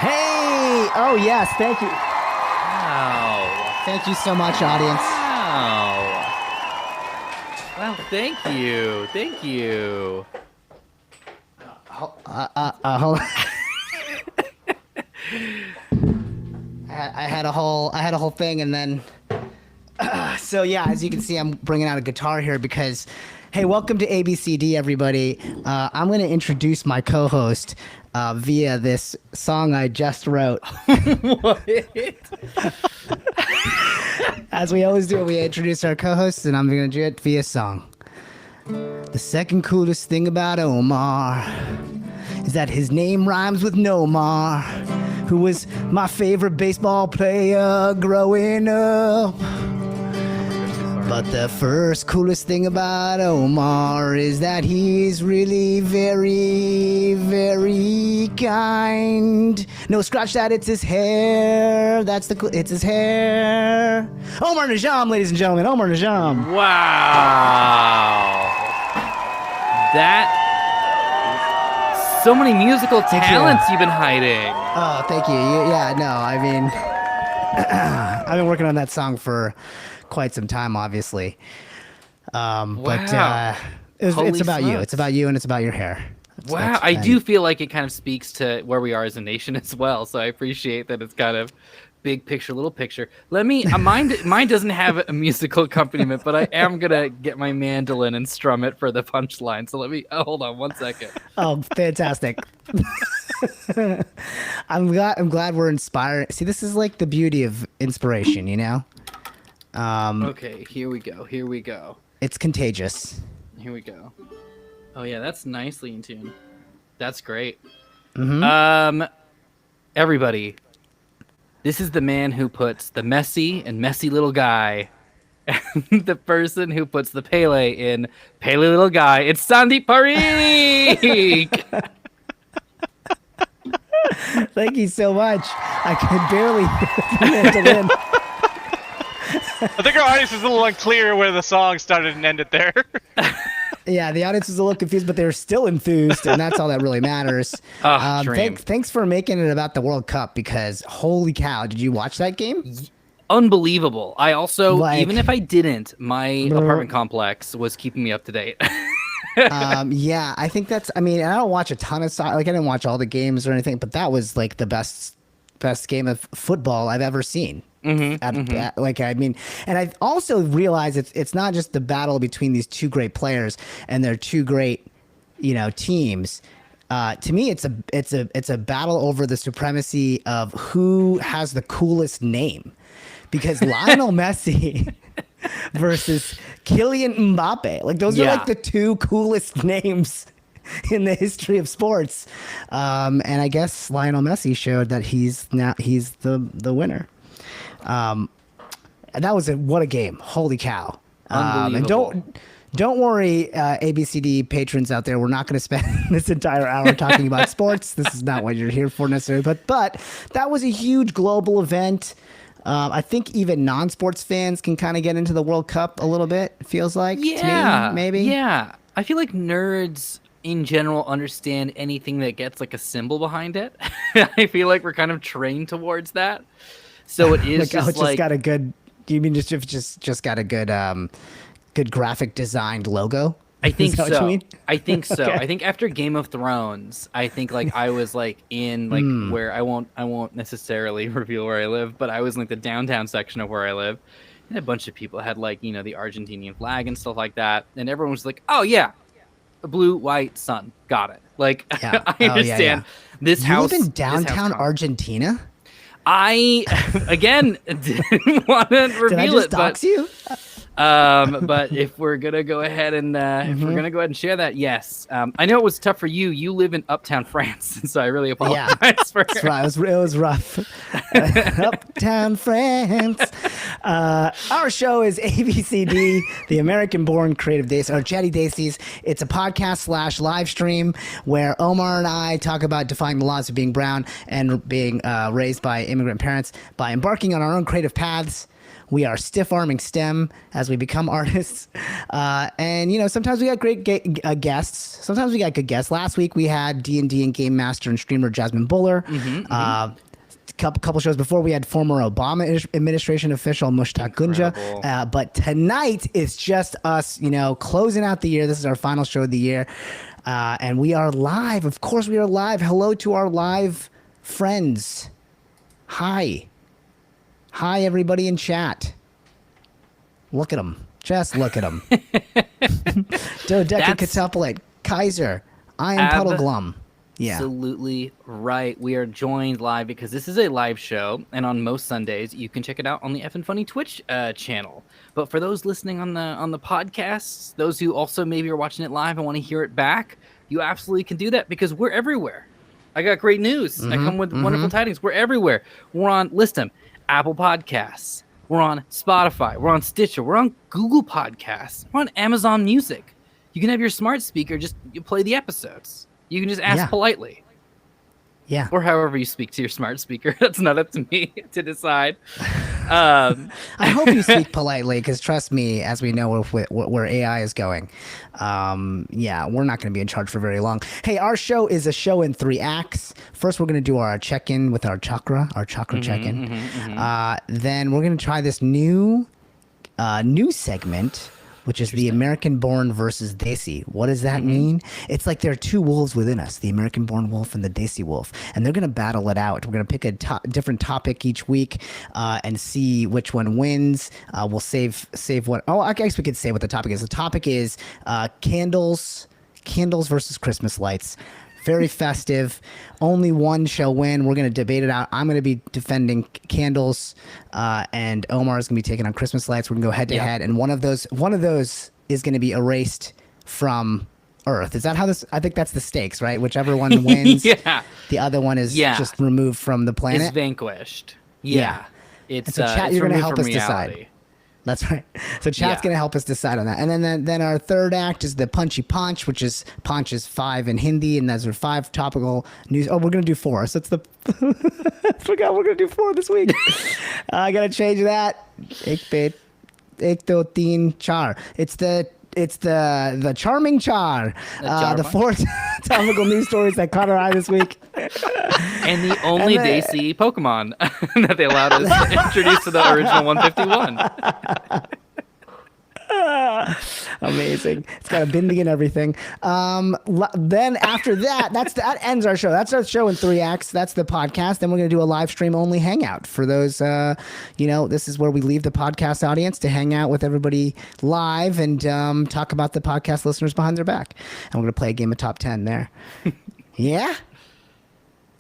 Hey! Oh, yes. Thank you. Wow. Thank you so much, audience. Wow. Well, thank you. Thank you. Hold on. I had a whole thing, and then so yeah, as you can see, I'm bringing out a guitar here because, hey, welcome to ABCD, everybody. I'm going to introduce my co-host via this song I just wrote. What? As we always do, we introduce our co-hosts, and I'm going to do it via song. The second coolest thing about Omar is that his name rhymes with Nomar, who was my favorite baseball player growing up. But the first coolest thing about Omar is that he's really very, very kind. No, scratch that, it's his hair. It's his hair. Omar Najam, ladies and gentlemen, Omar Najam. Wow. So many musical talents you've been hiding. Oh, thank you. Yeah, no, I mean, I've been working on that song for quite some time, obviously. But it's about you. It's about you, and it's about your hair. Wow, I do feel like it kind of speaks to where we are as a nation as well. So I appreciate that it's kind of big picture, little picture. Let me. Mine doesn't have a musical accompaniment, but I am gonna get my mandolin and strum it for the punchline. So let me. Oh, hold on 1 second. Oh, fantastic! I'm glad we're inspired. See, this is like the beauty of inspiration, you know. Okay, here we go. It's contagious. Here we go. Oh yeah, that's nicely in tune. That's great. Mm-hmm. Everybody, this is the man who puts the messy little guy, and the person who puts the Pele in Pele little guy. It's Sandeep Parikh. Thank you so much. I could barely get the mandolin. I think our audience was a little unclear where the song started and ended there. Yeah, the audience was a little confused, but they were still enthused, and that's all that really matters. Thanks for making it about the World Cup, because holy cow, did you watch that game? Unbelievable. I also, even if I didn't, my apartment complex was keeping me up to date. Yeah, I think I don't watch a ton of soccer. Like, I didn't watch all the games or anything, but that was like the best game of football I've ever seen. And I also realize it's not just the battle between these two great players and their two great, teams. To me, it's a battle over the supremacy of who has the coolest name, because Lionel Messi versus Kylian Mbappe, like those are like the two coolest names in the history of sports. And I guess Lionel Messi showed that he's the winner. And that was what a game! Holy cow! And don't worry, ABCD patrons out there. We're not going to spend this entire hour talking about sports. This is not what you're here for necessarily. But that was a huge global event. I think even non-sports fans can kind of get into the World Cup a little bit. It feels like, to me, maybe. Yeah, I feel like nerds in general understand anything that gets like a symbol behind it. I feel like we're kind of trained towards that. So it is just got a good. You mean just got a good graphic designed logo? I think so. What you mean? I think so. Okay. I think after Game of Thrones, I think like I was like in like where I won't necessarily reveal where I live, but I was in like the downtown section of where I live, and a bunch of people had like the Argentinian flag and stuff like that, and everyone was like, "Oh yeah, a blue, white, sun, got it." Like I understand this house. You live in downtown Argentina? I again didn't want to reveal Did I just dox you? But if we're gonna go ahead and share that, yes. I know it was tough for you. You live in Uptown France, so I really apologize for that's right. It was rough. Uptown France. Our show is ABCD, the American-born creative Desi, or Chatty Desis. It's a podcast / live stream where Omar and I talk about defying the laws of being brown and being raised by immigrant parents by embarking on our own creative paths. We are stiff arming STEM as we become artists. And, you know, sometimes we got great guests. Sometimes we got good guests. Last week we had D&D and Game Master and streamer Jasmine Buller. Couple shows before we had former Obama administration official Mushtaq Gunja. But tonight it's just us, you know, closing out the year. This is our final show of the year. And we are live. Of course we are live. Hello to our live friends. Hi. Hi, everybody in chat. Look at them. Just look at them. Dodecacatuplet, Kaiser, I am Puddleglum. Yeah. Absolutely right. We are joined live because this is a live show, and on most Sundays you can check it out on the EffinFunny Twitch channel. But for those listening on the podcasts, those who also maybe are watching it live and want to hear it back, you absolutely can do that because we're everywhere. I got great news. I come with wonderful tidings. We're everywhere. We're on, list them, Apple Podcasts. We're on Spotify. We're on Stitcher. We're on Google Podcasts. We're on Amazon Music. You can have your smart speaker just play the episodes. You can just ask politely. Yeah. Or however you speak to your smart speaker. That's not up to me to decide. I hope you speak politely because trust me, as we know where AI is going, we're not going to be in charge for very long. Hey, our show is a show in 3 acts. First, we're going to do our check-in with our chakra check-in. Then we're going to try this new segment, which is the American-born versus Desi. What does that mean? It's like there are 2 wolves within us, the American-born wolf and the Desi wolf, and they're going to battle it out. We're going to pick a different topic each week and see which one wins. We'll save one. Oh, I guess we could say what the topic is. The topic is candles versus Christmas lights. Very festive. Only one shall win. We're going to debate it out. I'm going to be defending candles, and Omar is going to be taking on Christmas lights. We're going to go head to head, and one of those is going to be erased from Earth. Is that how this? I think that's the stakes, right? Whichever one wins, the other one is just removed from the planet. It's vanquished. Yeah. It's so chat, you're going to help us decide. That's right. So chat's going to help us decide on that. And then our third act is the Punchy Punch, which is Punch is 5 in Hindi, and those are 5 topical news. Oh, we're going to do 4. So it's the I forgot we're going to do 4 this week. I got to change that. Ek do teen char. It's the charming char. The 4 topical news stories that caught our eye this week. And the only Desi Pokemon that they allowed us to introduce to the original 151. Amazing. It's got a binding and everything. Then after that ends our show. That's our show in 3 acts. That's the podcast. Then we're going to do a live stream only hangout for those, this is where we leave the podcast audience to hang out with everybody live and talk about the podcast listeners behind their back. And we're going to play a game of top 10 there. Yeah.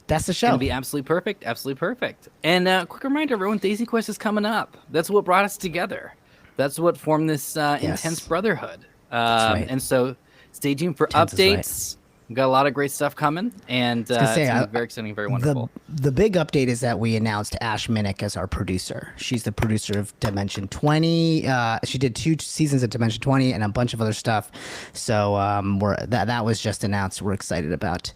That's the show. It's going to be absolutely perfect. Absolutely perfect. And quick reminder, everyone, DesiQuest is coming up. That's what brought us together. That's what formed this intense brotherhood. Right. And so stay tuned for updates. We've got a lot of great stuff coming, and it's very exciting, very wonderful. The big update is that we announced Ash Minnick as our producer. She's the producer of Dimension 20. She did 2 seasons of Dimension 20 and a bunch of other stuff. So that was just announced. We're excited about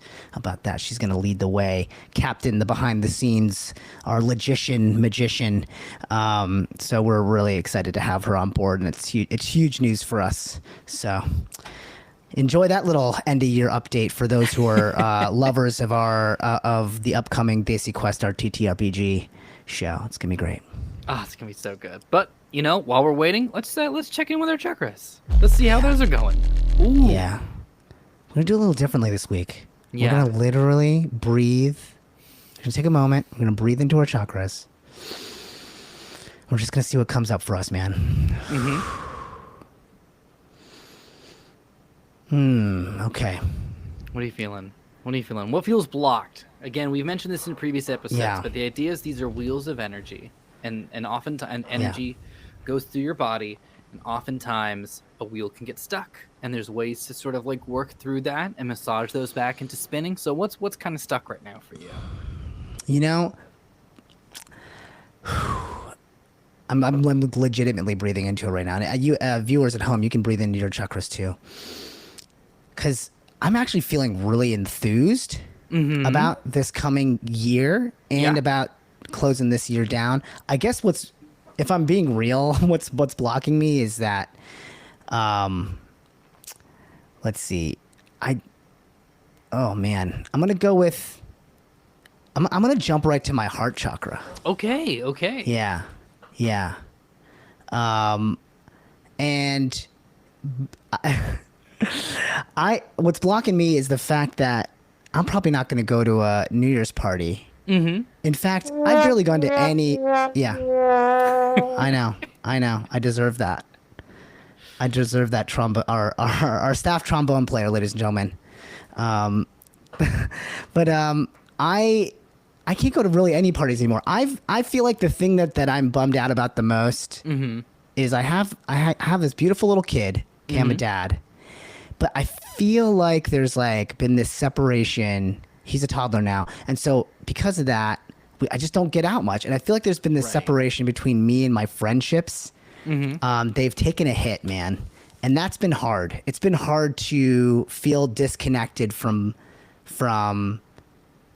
that. She's going to lead the way, captain the behind the scenes, our magician. So we're really excited to have her on board, and it's huge news for us. So enjoy that little end of year update for those who are lovers of of the upcoming DesiQuest, our TTRPG show. It's gonna be great. Oh, it's gonna be so good. But while we're waiting, let's check in with our chakras. Let's see how those are going. Ooh. Yeah, we're gonna do a little differently this week. We're gonna literally breathe. We're gonna take a moment. We're gonna breathe into our chakras. We're just gonna see what comes up for us, man. Okay. What are you feeling? What feels blocked? Again, we've mentioned this in previous episodes, but the idea is these are wheels of energy, and oftentimes energy goes through your body, and oftentimes a wheel can get stuck, and there's ways to sort of like work through that and massage those back into spinning. So what's kind of stuck right now for you? I'm legitimately breathing into it right now. And you viewers at home, you can breathe into your chakras too. Because I'm actually feeling really enthused about this coming year and about closing this year down. I guess what's if I'm being real, what's blocking me is that, let's see, oh man, I'm gonna go with, I'm gonna jump right to my heart chakra. Okay. Yeah, yeah, and what's blocking me is the fact that I'm probably not gonna go to a New Year's party. Mm-hmm. In fact, I've barely gone to any. Yeah, I know. I deserve that. I deserve that trombone. Our staff trombone player, ladies and gentlemen. But I can't go to really any parties anymore. I feel like the thing that I'm bummed out about the most is I have this beautiful little kid. Okay, I'm a dad, but I feel like there's like been this separation. He's a toddler now, and so because of that, I just don't get out much. And I feel like there's been this separation between me and my friendships. They've taken a hit, man, and that's been hard. It's been hard to feel disconnected from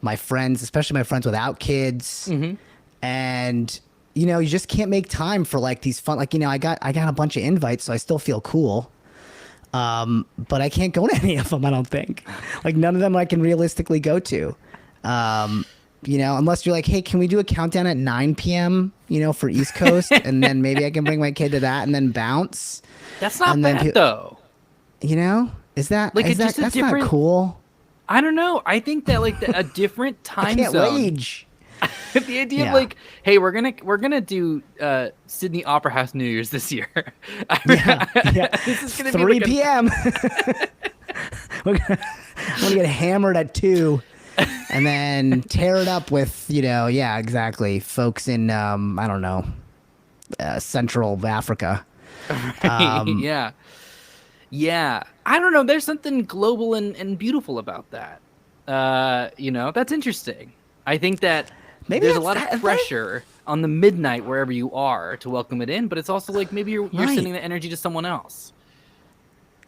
my friends, especially my friends without kids. And you just can't make time for like these fun. Like I got a bunch of invites, so I still feel cool. But I can't go to any of them. I don't think. Like none of them I can realistically go to. Unless you're like, hey, can we do a countdown at 9 p.m. For East Coast, and then maybe I can bring my kid to that and then bounce. That's not bad though. Is that like that's different... not cool? I don't know. I think that like a different time I can't zone. Wage. The idea of like, hey, we're gonna do Sydney Opera House New Year's this year. This is gonna 3 be p.m. We're gonna get hammered at 2, and then tear it up with exactly, folks in I don't know, Central Africa. Yeah. I don't know. There's something global and beautiful about that. That's interesting. I think that. Maybe there's a lot of pressure on the midnight wherever you are to welcome it in, but it's also like maybe you're sending the energy to someone else.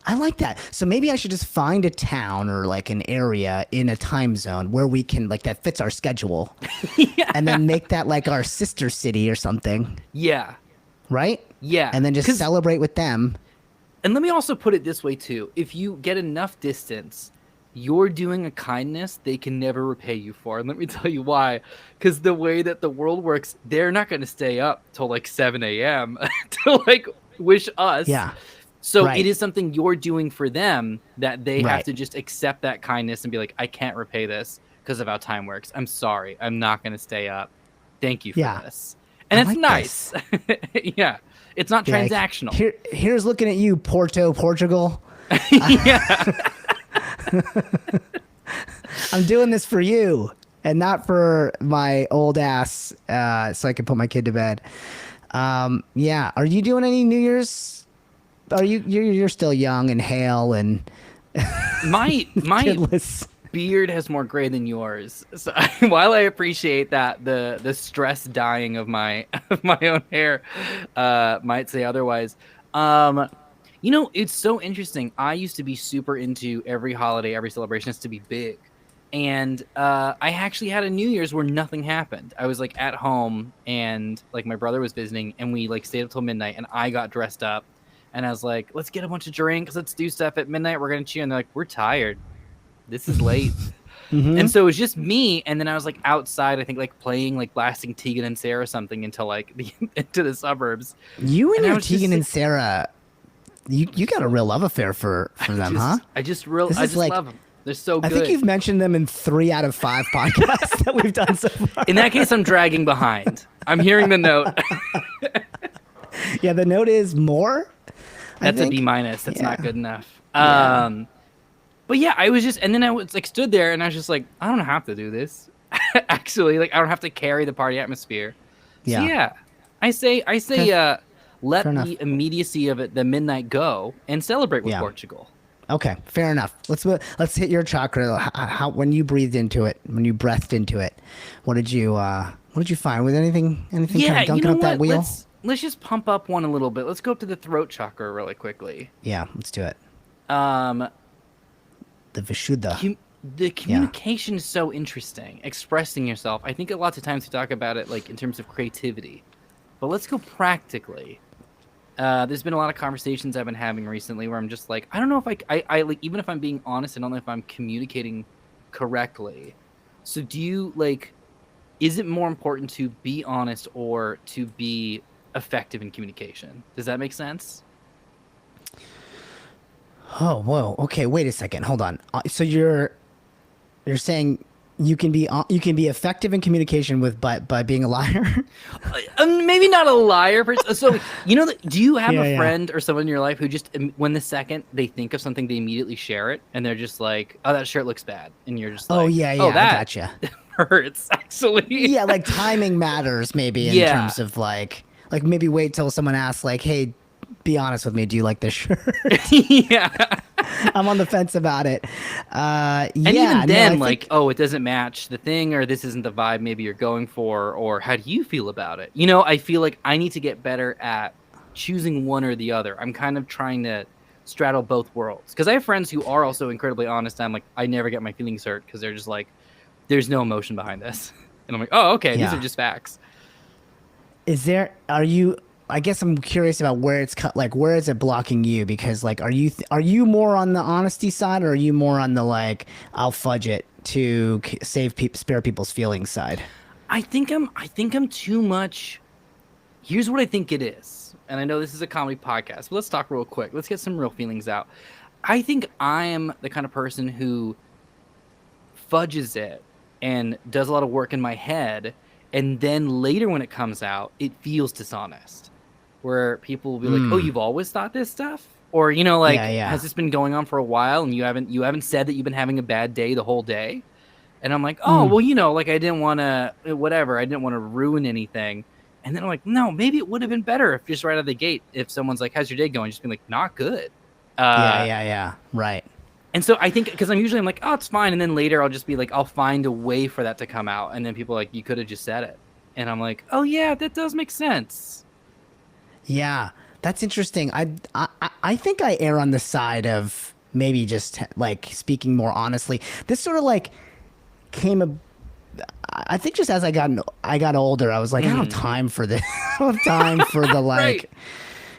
I like that. So maybe I should just find a town or like an area in a time zone where we can like that fits our schedule, and then make that like our sister city or something. Yeah. Right? Yeah. And then just celebrate with them. And let me also put it this way too. If you get enough distance, you're doing a kindness they can never repay you for. And let me tell you why. Because the way that the world works, they're not going to stay up till like 7 a.m. to like wish us. Yeah. So it is something you're doing for them that they have to just accept that kindness and be like, I can't repay this because of how time works. I'm sorry. I'm not going to stay up. Thank you for this. And it's like nice. Yeah. It's not transactional. Here's looking at you, Porto, Portugal. I'm doing this for you and not for my old ass, so I can put my kid to bed. Are you doing any New Year's? You're still young and hale and my kidless. Beard has more gray than yours. So while I appreciate that the stress dyeing of my own hair might say otherwise. It's so interesting. I used to be super into every holiday, every celebration has to be big. And I actually had a New Year's where nothing happened. I was like at home and like my brother was visiting and we like stayed up till midnight and I got dressed up and I was like, let's get a bunch of drinks. Let's do stuff at midnight. We're going to cheer. And they're like, we're tired. This is late. And so it was just me. And then I was like outside, I think like playing, like blasting Tegan and Sarah or something into like into the suburbs. You and your Tegan and Sarah, you got a real love affair for them, huh? I just love them. They're so good. I think you've mentioned them in 3 out of 5 podcasts that we've done so far. In that case, I'm dragging behind. I'm hearing the note. Yeah, the note is more. That's a B-. That's not good enough. But yeah, I was just, and then I was like stood there and I was just like, I don't have to do this. Actually, like I don't have to carry the party atmosphere. Yeah. So yeah, I say, let the immediacy of it, the midnight go and celebrate with Portugal. Okay, fair enough. Let's hit your chakra. How when you breathed into it, when you breathed into it, what did you find? Was anything kind of dunking up that wheel? Let's just pump up one a little bit. Let's go up to the throat chakra really quickly. Yeah, let's do it. The Vishuddha. The communication is so interesting. Expressing yourself. I think a lot of times we talk about it like in terms of creativity, but let's go practically. There's been a lot of conversations I've been having recently where I'm just like, I don't know if I like, even if I'm being honest, I don't know if I'm communicating correctly. So do you like, is it more important to be honest or to be effective in communication? Does that make sense? Oh, whoa. Okay, wait a second. Hold on. So you're saying you can be effective in communication with by being a liar? Maybe not a liar. So do you have Yeah, a yeah. friend or someone in your life who just when the second they think of something, they immediately share it, and they're just like, "Oh, that shirt looks bad," and you're just like, Oh yeah, "Oh, I that gotcha. hurts actually." Yeah, like timing matters maybe in Yeah. terms of like maybe wait till someone asks like, "Hey, be honest with me, do you like this shirt?" Yeah. I'm on the fence about it. And Yeah, even no, then, I like, think, oh, it doesn't match the thing, or this isn't the vibe maybe you're going for, or how do you feel about it? I feel like I need to get better at choosing one or the other. I'm kind of trying to straddle both worlds because I have friends who are also incredibly honest. I'm like, I never get my feelings hurt because they're just like, there's no emotion behind this. And I'm like, oh, okay, these Yeah. are just facts. I guess I'm curious about where it's like where is it blocking you, because like are you more on the honesty side, or are you more on the like I'll fudge it to spare people's feelings side? I think I'm too much. Here's what I think it is. And I know this is a comedy podcast, but let's talk real quick. Let's get some real feelings out. I think I am the kind of person who fudges it and does a lot of work in my head, and then later when it comes out, it feels dishonest. Where people will be like, "Oh, you've always thought this stuff?" Or, like, Yeah. has this been going on for a while and you haven't said that you've been having a bad day the whole day? And I'm like, "Oh, well, like I didn't want to whatever. I didn't want to ruin anything." And then I'm like, "No, maybe it would have been better if just right out of the gate, if someone's like, "How's your day going?" Just be like, "Not good." Yeah. Right. And so I think because I'm like, "Oh, it's fine," and then later I'll just be like, I'll find a way for that to come out, and then people are like, "You could have just said it," and I'm like, "Oh yeah, that does make sense." Yeah, that's interesting. I think I err on the side of maybe just like speaking more honestly. This sort of like I think just as I got older, I was like, I don't have time for this. I don't have time for the like, Right.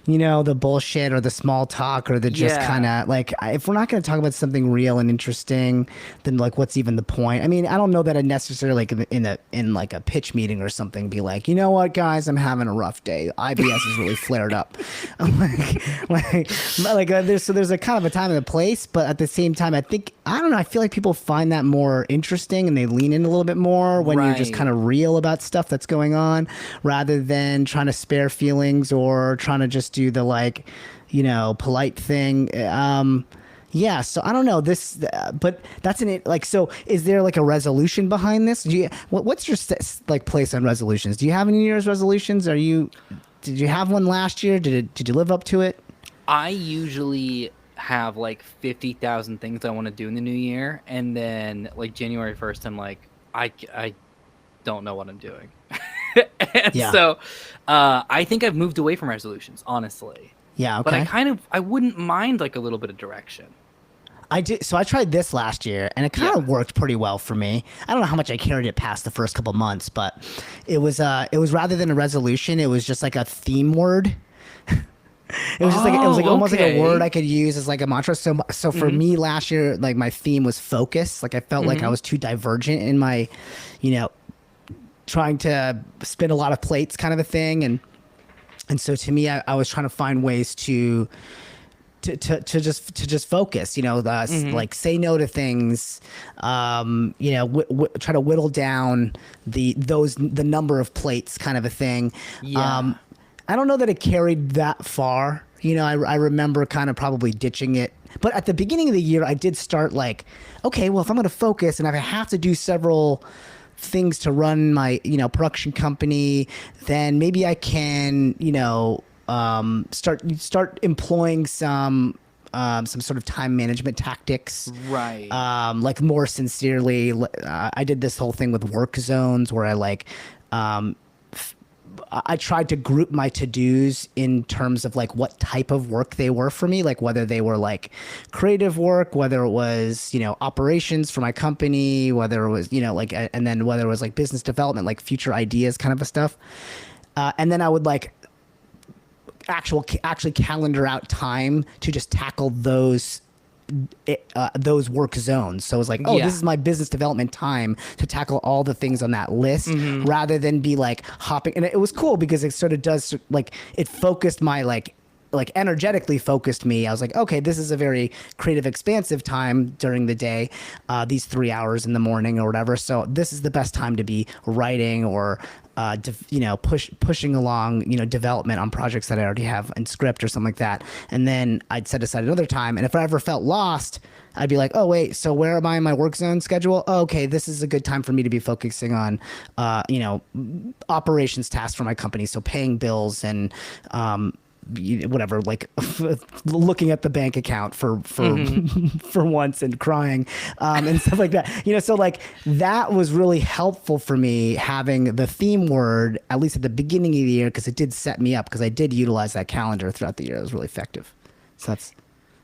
The bullshit or the small talk or the just Yeah. kind of like, if we're not going to talk about something real and interesting, then like, what's even the point? I mean, I don't know that I necessarily like in like a pitch meeting or something be like, you know what, guys, I'm having a rough day. IBS is really flared up. I'm there's a kind of a time and a place, but at the same time, I don't know. I feel like people find that more interesting and they lean in a little bit more when you're just Right. kind of real about stuff that's going on, rather than trying to spare feelings or trying to just do the like, polite thing. Yeah, so I don't know this, but that's so is there like a resolution behind this? What's your like place on resolutions? Do you have any New Year's resolutions? Did you have one last year? Did you live up to it? I usually have like 50,000 things I want to do in the new year, and then like January 1st, I'm like, I don't know what I'm doing. And Yeah. so I think I've moved away from resolutions, honestly. Yeah, But okay. I wouldn't mind like a little bit of direction. I did. So I tried this last year, and it kind of worked pretty well for me. I don't know how much I carried it past the first couple months, but it was rather than a resolution, it was just like a theme word. It was just like almost like a word I could use as like a mantra. So for me last year, like my theme was focus. Like I felt like I was too divergent in my, trying to spin a lot of plates kind of a thing, and so to me, I was trying to find ways to just focus, like say no to things, try to whittle down the number of plates kind of a thing. Yeah. I don't know that it carried that far. I remember kind of probably ditching it. But at the beginning of the year, I did start like, okay, well, if I'm going to focus and if I have to do several things to run my, production company, then maybe I can, start employing some sort of time management tactics. Right. Like more sincerely. I did this whole thing with work zones where I tried to group my to-dos in terms of like what type of work they were for me, like whether they were like creative work, whether it was, operations for my company, whether it was, and then whether it was like business development, like future ideas kind of a stuff. And then I would like actually calendar out time to just tackle those work zones. So it's like, oh, Yeah. this is my business development time to tackle all the things on that list, rather than be like hopping. And it was cool because it sort of does like, it focused my like energetically focused me. I was like, okay, this is a very creative, expansive time during the day, these 3 hours in the morning or whatever. So this is the best time to be writing or pushing along, development on projects that I already have in script or something like that. And then I'd set aside another time. And if I ever felt lost, I'd be like, oh, wait, so where am I in my work zone schedule? Oh, okay, this is a good time for me to be focusing on, operations tasks for my company. So paying bills and, whatever, like looking at the bank account for for once and crying and stuff like that. So like that was really helpful for me, having the theme word at least at the beginning of the year, because it did set me up, because I did utilize that calendar throughout the year. It was really effective. So that's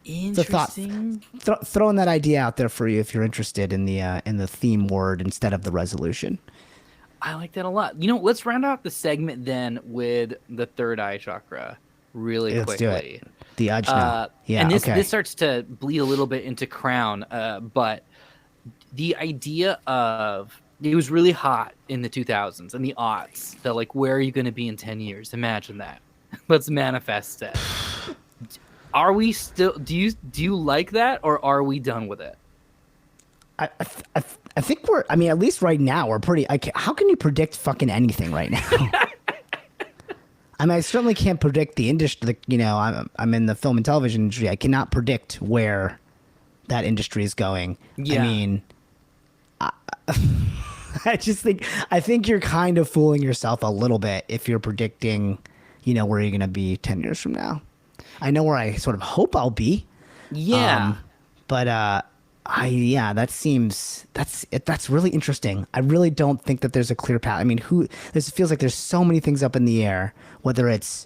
Interesting. a thought. Throwing that idea out there for you if you're interested in the theme word instead of the resolution. I like that a lot. Let's round out the segment then with the third eye chakra really Let's quickly. do it. The ajna. Yeah. And okay. this starts to bleed a little bit into crown, but the idea of it was really hot in the 2000s and the aughts. That like, where are you going to be in 10 years? Imagine that. Let's manifest it. Are we still? Do you like that, or are we done with it? I think we're. I mean, at least right now we're pretty. How can you predict fucking anything right now? I mean, I certainly can't predict the industry. I'm in the film and television industry. I cannot predict where that industry is going. Yeah. I mean, I think you're kind of fooling yourself a little bit if you're predicting, where you're going to be 10 years from now. I know where I sort of hope I'll be. Yeah. But that's really interesting. I really don't think that there's a clear path. I mean, this feels like there's so many things up in the air, whether it's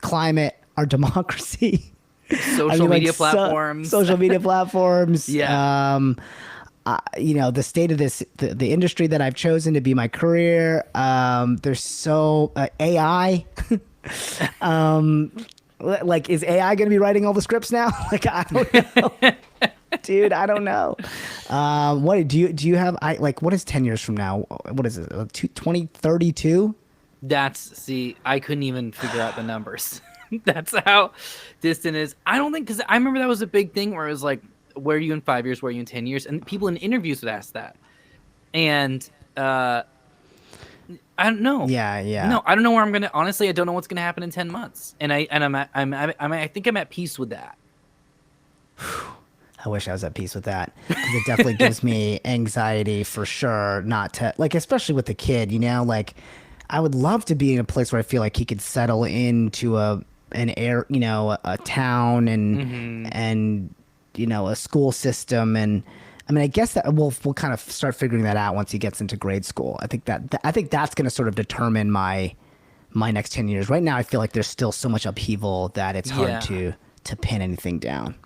climate or democracy, Social media platforms. social media platforms. Yeah. The state of the industry that I've chosen to be my career. There's so AI. Like, is AI going to be writing all the scripts now? Like, I don't know. Dude, I don't know. What do you have? What is 10 years from now? What is it? 2032? I couldn't even figure out the numbers. That's how distant it is. I don't think, because I remember that was a big thing where it was like, where are you in 5 years? Where are you in 10 years? And people in interviews would ask that. And I don't know. Yeah. No, I don't know where I'm gonna. Honestly, I don't know what's gonna happen in 10 months. And I think I'm at peace with that. I wish I was at peace with that, because it definitely gives me anxiety for sure. Not to, like, especially with the kid, like, I would love to be in a place where I feel like he could settle into a town and a school system. And I mean, I guess that we'll kind of start figuring that out once he gets into grade school. I think that's going to sort of determine my next 10 years. Right now, I feel like there's still so much upheaval that it's hard to pin anything down.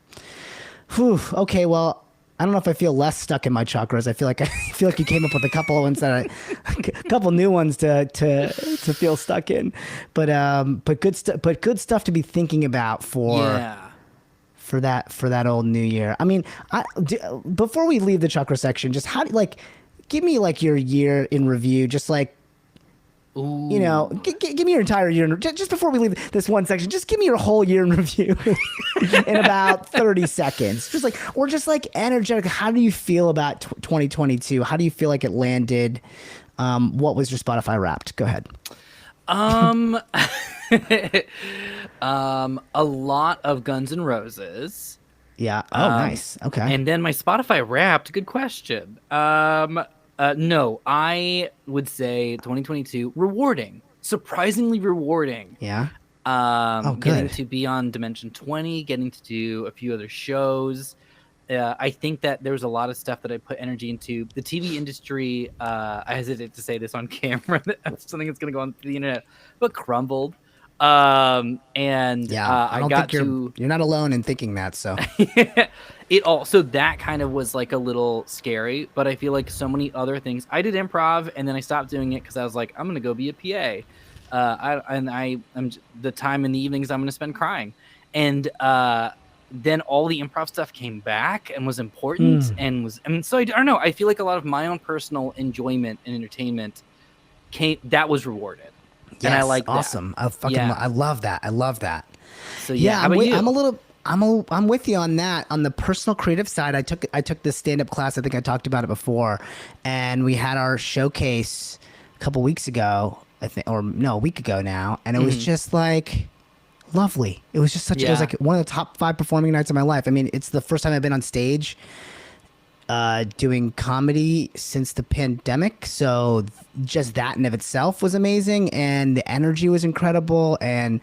Whew. Okay, well, I don't know if I feel less stuck in my chakras. I feel like you came up with a couple of ones a couple new ones to feel stuck in. But good stuff to be thinking about for that old new year. I mean, before we leave the chakra section, just give me like your year in review, just like, Ooh. Give me your entire year. Just before we leave this one section, just give me your whole year in review in about 30 seconds. Just like energetic. How do you feel about 2022? How do you feel like it landed? What was your Spotify Wrapped? Go ahead. A lot of Guns N' Roses. Yeah. Oh, nice. Okay. And then my Spotify Wrapped. Good question. No, I would say 2022 rewarding, surprisingly rewarding. Yeah. Getting good. to be on Dimension 20, getting to do a few other shows. I think that there was a lot of stuff that I put energy into. The TV industry, I hesitate to say this on camera, that's something that's going to go on the internet, but crumbled. I don't think you're not alone in thinking that. So it also, that kind of was like a little scary, but I feel like so many other things. I did improv and then I stopped doing it because I was like, I'm going to go be a PA. The time in the evenings I'm going to spend crying, and then all the improv stuff came back and was important and so I don't know. I feel like a lot of my own personal enjoyment and entertainment that was rewarded, and I like that. Awesome. I love that. I love that. So yeah, how about you? I'm with you on that. On the personal creative side, I took this stand-up class. I think I talked about it before, and we had our showcase a couple weeks ago, I think, or no, a week ago now, and it was just like lovely. It was just it was like one of the top 5 performing nights of my life. I mean, it's the first time I've been on stage doing comedy since the pandemic, so just that in of itself was amazing, and the energy was incredible, and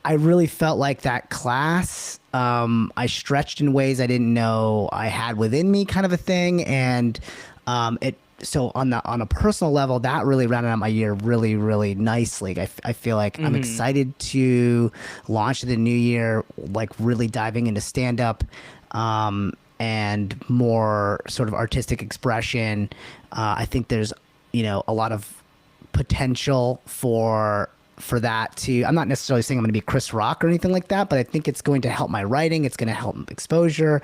I really felt like that class, I stretched in ways I didn't know I had within me, kind of a thing. And so on a personal level, that really rounded out my year really, really nicely. I feel like I'm excited to launch the new year, like really diving into stand-up and more sort of artistic expression. I think there's, a lot of potential for that to, I'm not necessarily saying I'm going to be Chris Rock or anything like that, but I think it's going to help my writing. It's going to help exposure.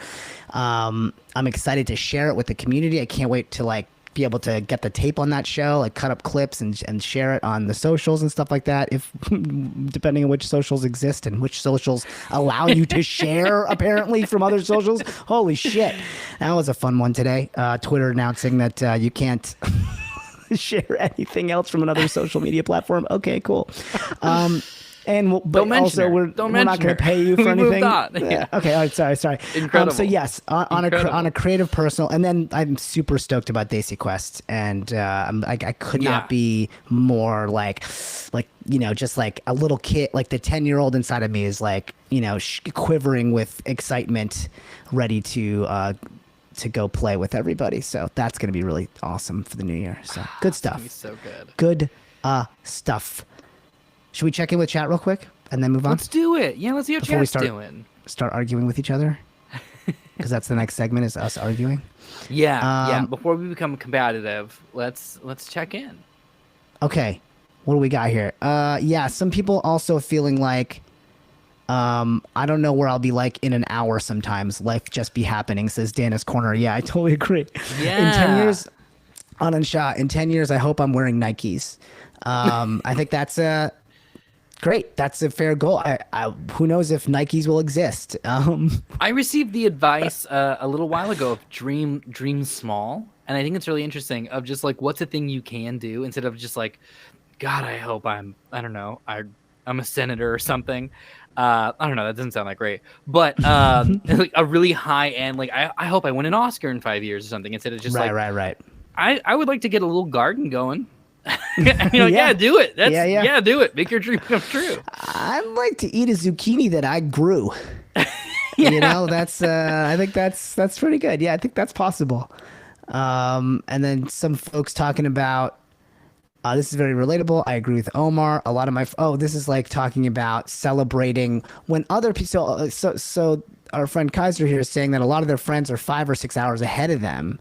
I'm excited to share it with the community. I can't wait to be able to get the tape on that show, like cut up clips and share it on the socials and stuff like that. If depending on which socials exist and which socials allow you to share apparently from other socials. Holy shit. That was a fun one today. Twitter announcing that you can't share anything else from another social media platform. Okay, cool. But also we're not going to pay you for anything. Yeah. Okay. All right, sorry. Incredible. So yes, on a creative, personal, and then I'm super stoked about DesiQuest, and I could not be more just like a little kid, like the 10-year-old inside of me is quivering with excitement, ready to go play with everybody. So that's going to be really awesome for the new year. So good stuff. It's so good. Good stuff. Should we check in with chat real quick and then move on? Let's do it. Yeah, let's see how Before chat's doing. Start arguing with each other? Because that's the next segment, is us arguing. Yeah. Before we become combative, let's check in. Okay. What do we got here? Some people also feeling like I don't know where I'll be in an hour sometimes. Life just be happening, says Dana's Corner. Yeah, I totally agree. Yeah. In 10 years, Anand Shah, in 10 years, I hope I'm wearing Nikes. I think that's great. That's a fair goal. Who knows if Nikes will exist? I received the advice a little while ago of dream small, and I think it's really interesting of just what's a thing you can do instead of just God, I hope I'm a senator or something. I don't know. That doesn't sound that great, but a really high end. I hope I win an Oscar in 5 years or something instead of just right. I would like to get a little garden going. Yeah, do it. Yeah, do it. Make your dream come true. I'd like to eat a zucchini that I grew. That's I think that's pretty good. Yeah, I think that's possible. And then some folks talking about this is very relatable. I agree with Omar. A lot of my this is talking about celebrating when other people. So our friend Kaiser here is saying that a lot of their friends are 5 or 6 hours ahead of them.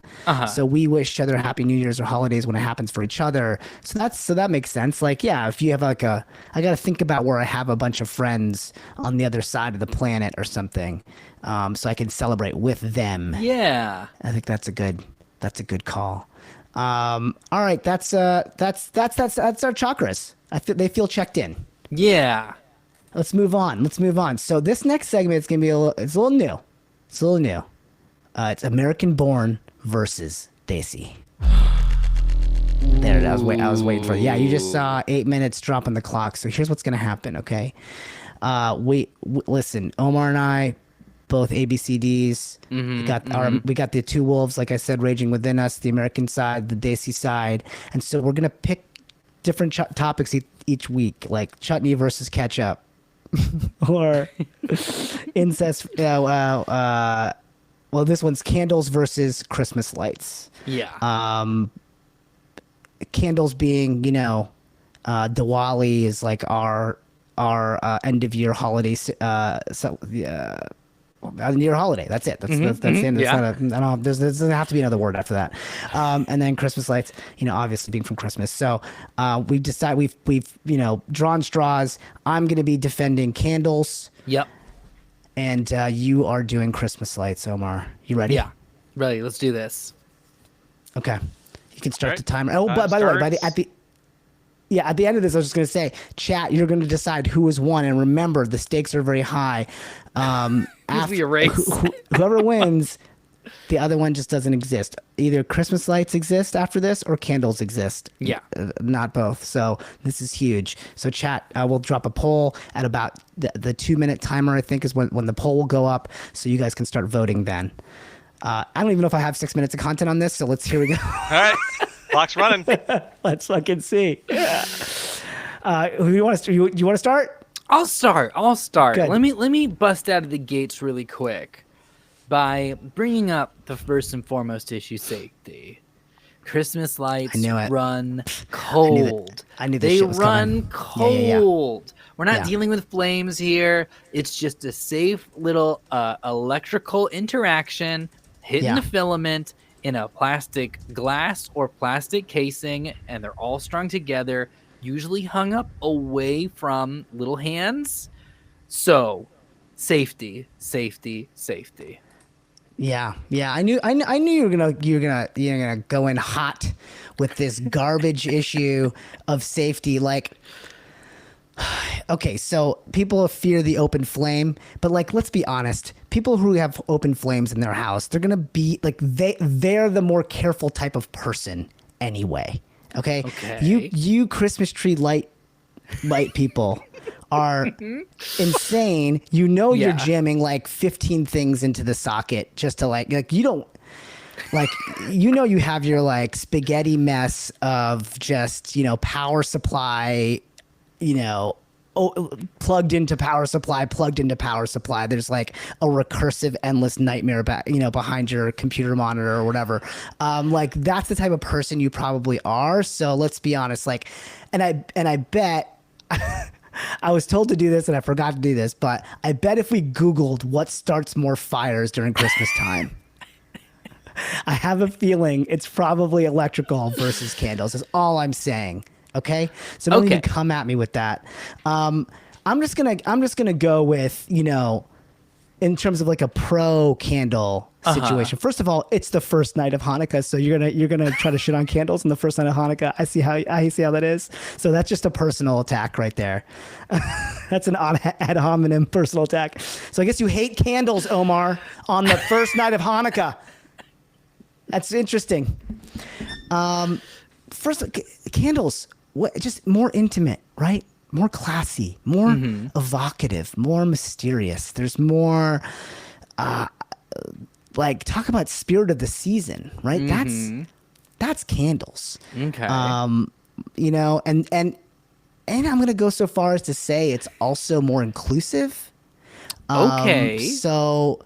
So we wish each other happy New Year's or holidays when it happens for each other. So that makes sense. If you have I got to think about where I have a bunch of friends on the other side of the planet or something, so I can celebrate with them. Yeah, I think that's a good call. All right, that's our chakras. They feel checked in. Yeah. Let's move on. So this next segment is gonna be a little new. It's American Born versus Desi. There it is. I was waiting for it. Yeah, you just saw 8 minutes drop on the clock. So here's what's gonna happen. Okay. Listen, Omar and I, both ABCDs. We got the two wolves, like I said, raging within us. The American side, the Desi side, and so we're gonna pick different topics each week, like chutney versus ketchup. Or incest. Well, this one's candles versus Christmas lights. Yeah. Candles being, Diwali is our end of year holiday Your holiday. That's it. That's the end. It's not a, I don't know, there doesn't have to be another word after that. And then Christmas lights, obviously being from Christmas. So we've drawn straws. I'm going to be defending candles. Yep. And you are doing Christmas lights, Omar. You ready? Yeah. Ready. Let's do this. Okay. You can start Right. the timer. Oh, but by the way, at the end of this, I was just going to say, chat, you're going to decide who has won. And remember, the stakes are very high. Be a race. Whoever wins, the other one just doesn't exist. Either Christmas lights exist after this or candles exist. Yeah. Not both. So this is huge. So chat, we'll drop a poll at about the 2-minute timer, I think, is when the poll will go up. So you guys can start voting then. I don't even know if I have 6 minutes of content on this. So here we go. All right. Clock's running. Let's fucking see. Who you want to start? I'll start. Good. Let me bust out of the gates really quick by bringing up the first and foremost issue: safety. Christmas lights run cold. I knew they shit was run coming. cold. Yeah. We're not dealing with flames here. It's just a safe little electrical interaction, hitting the filament in a plastic glass or plastic casing, and they're all strung together, usually hung up away from little hands. So, safety. Yeah. I knew you were gonna go in hot with this garbage issue of safety. Like, okay, so people fear the open flame, but like, let's be honest. People who have open flames in their house, they're gonna be like they're the more careful type of person anyway. Okay. You Christmas tree light people are insane. You're jamming like 15 things into the socket just to like you don't like you have your like spaghetti mess of just power supply plugged into power supply. There's like a recursive endless nightmare behind your computer monitor or whatever. Like that's the type of person you probably are. So let's be honest, like, and I bet I was told to do this and I forgot to do this, but I bet if we Googled what starts more fires during Christmas time, I have a feeling it's probably electrical versus candles is all I'm saying. Okay, so don't even come at me with that. I'm just gonna go with in terms of like a pro candle situation. First of all, it's the first night of Hanukkah, so you're gonna try to shit on candles on the first night of Hanukkah. I see how that is. So that's just a personal attack right there. That's an ad hominem personal attack. So I guess you hate candles, Omar, on the first night of Hanukkah. That's interesting. First, candles. Just more intimate, right? More classy, more evocative, more mysterious. There's more, like, talk about spirit of the season, right? That's candles. Okay. And I'm gonna go so far as to say it's also more inclusive. Okay. So,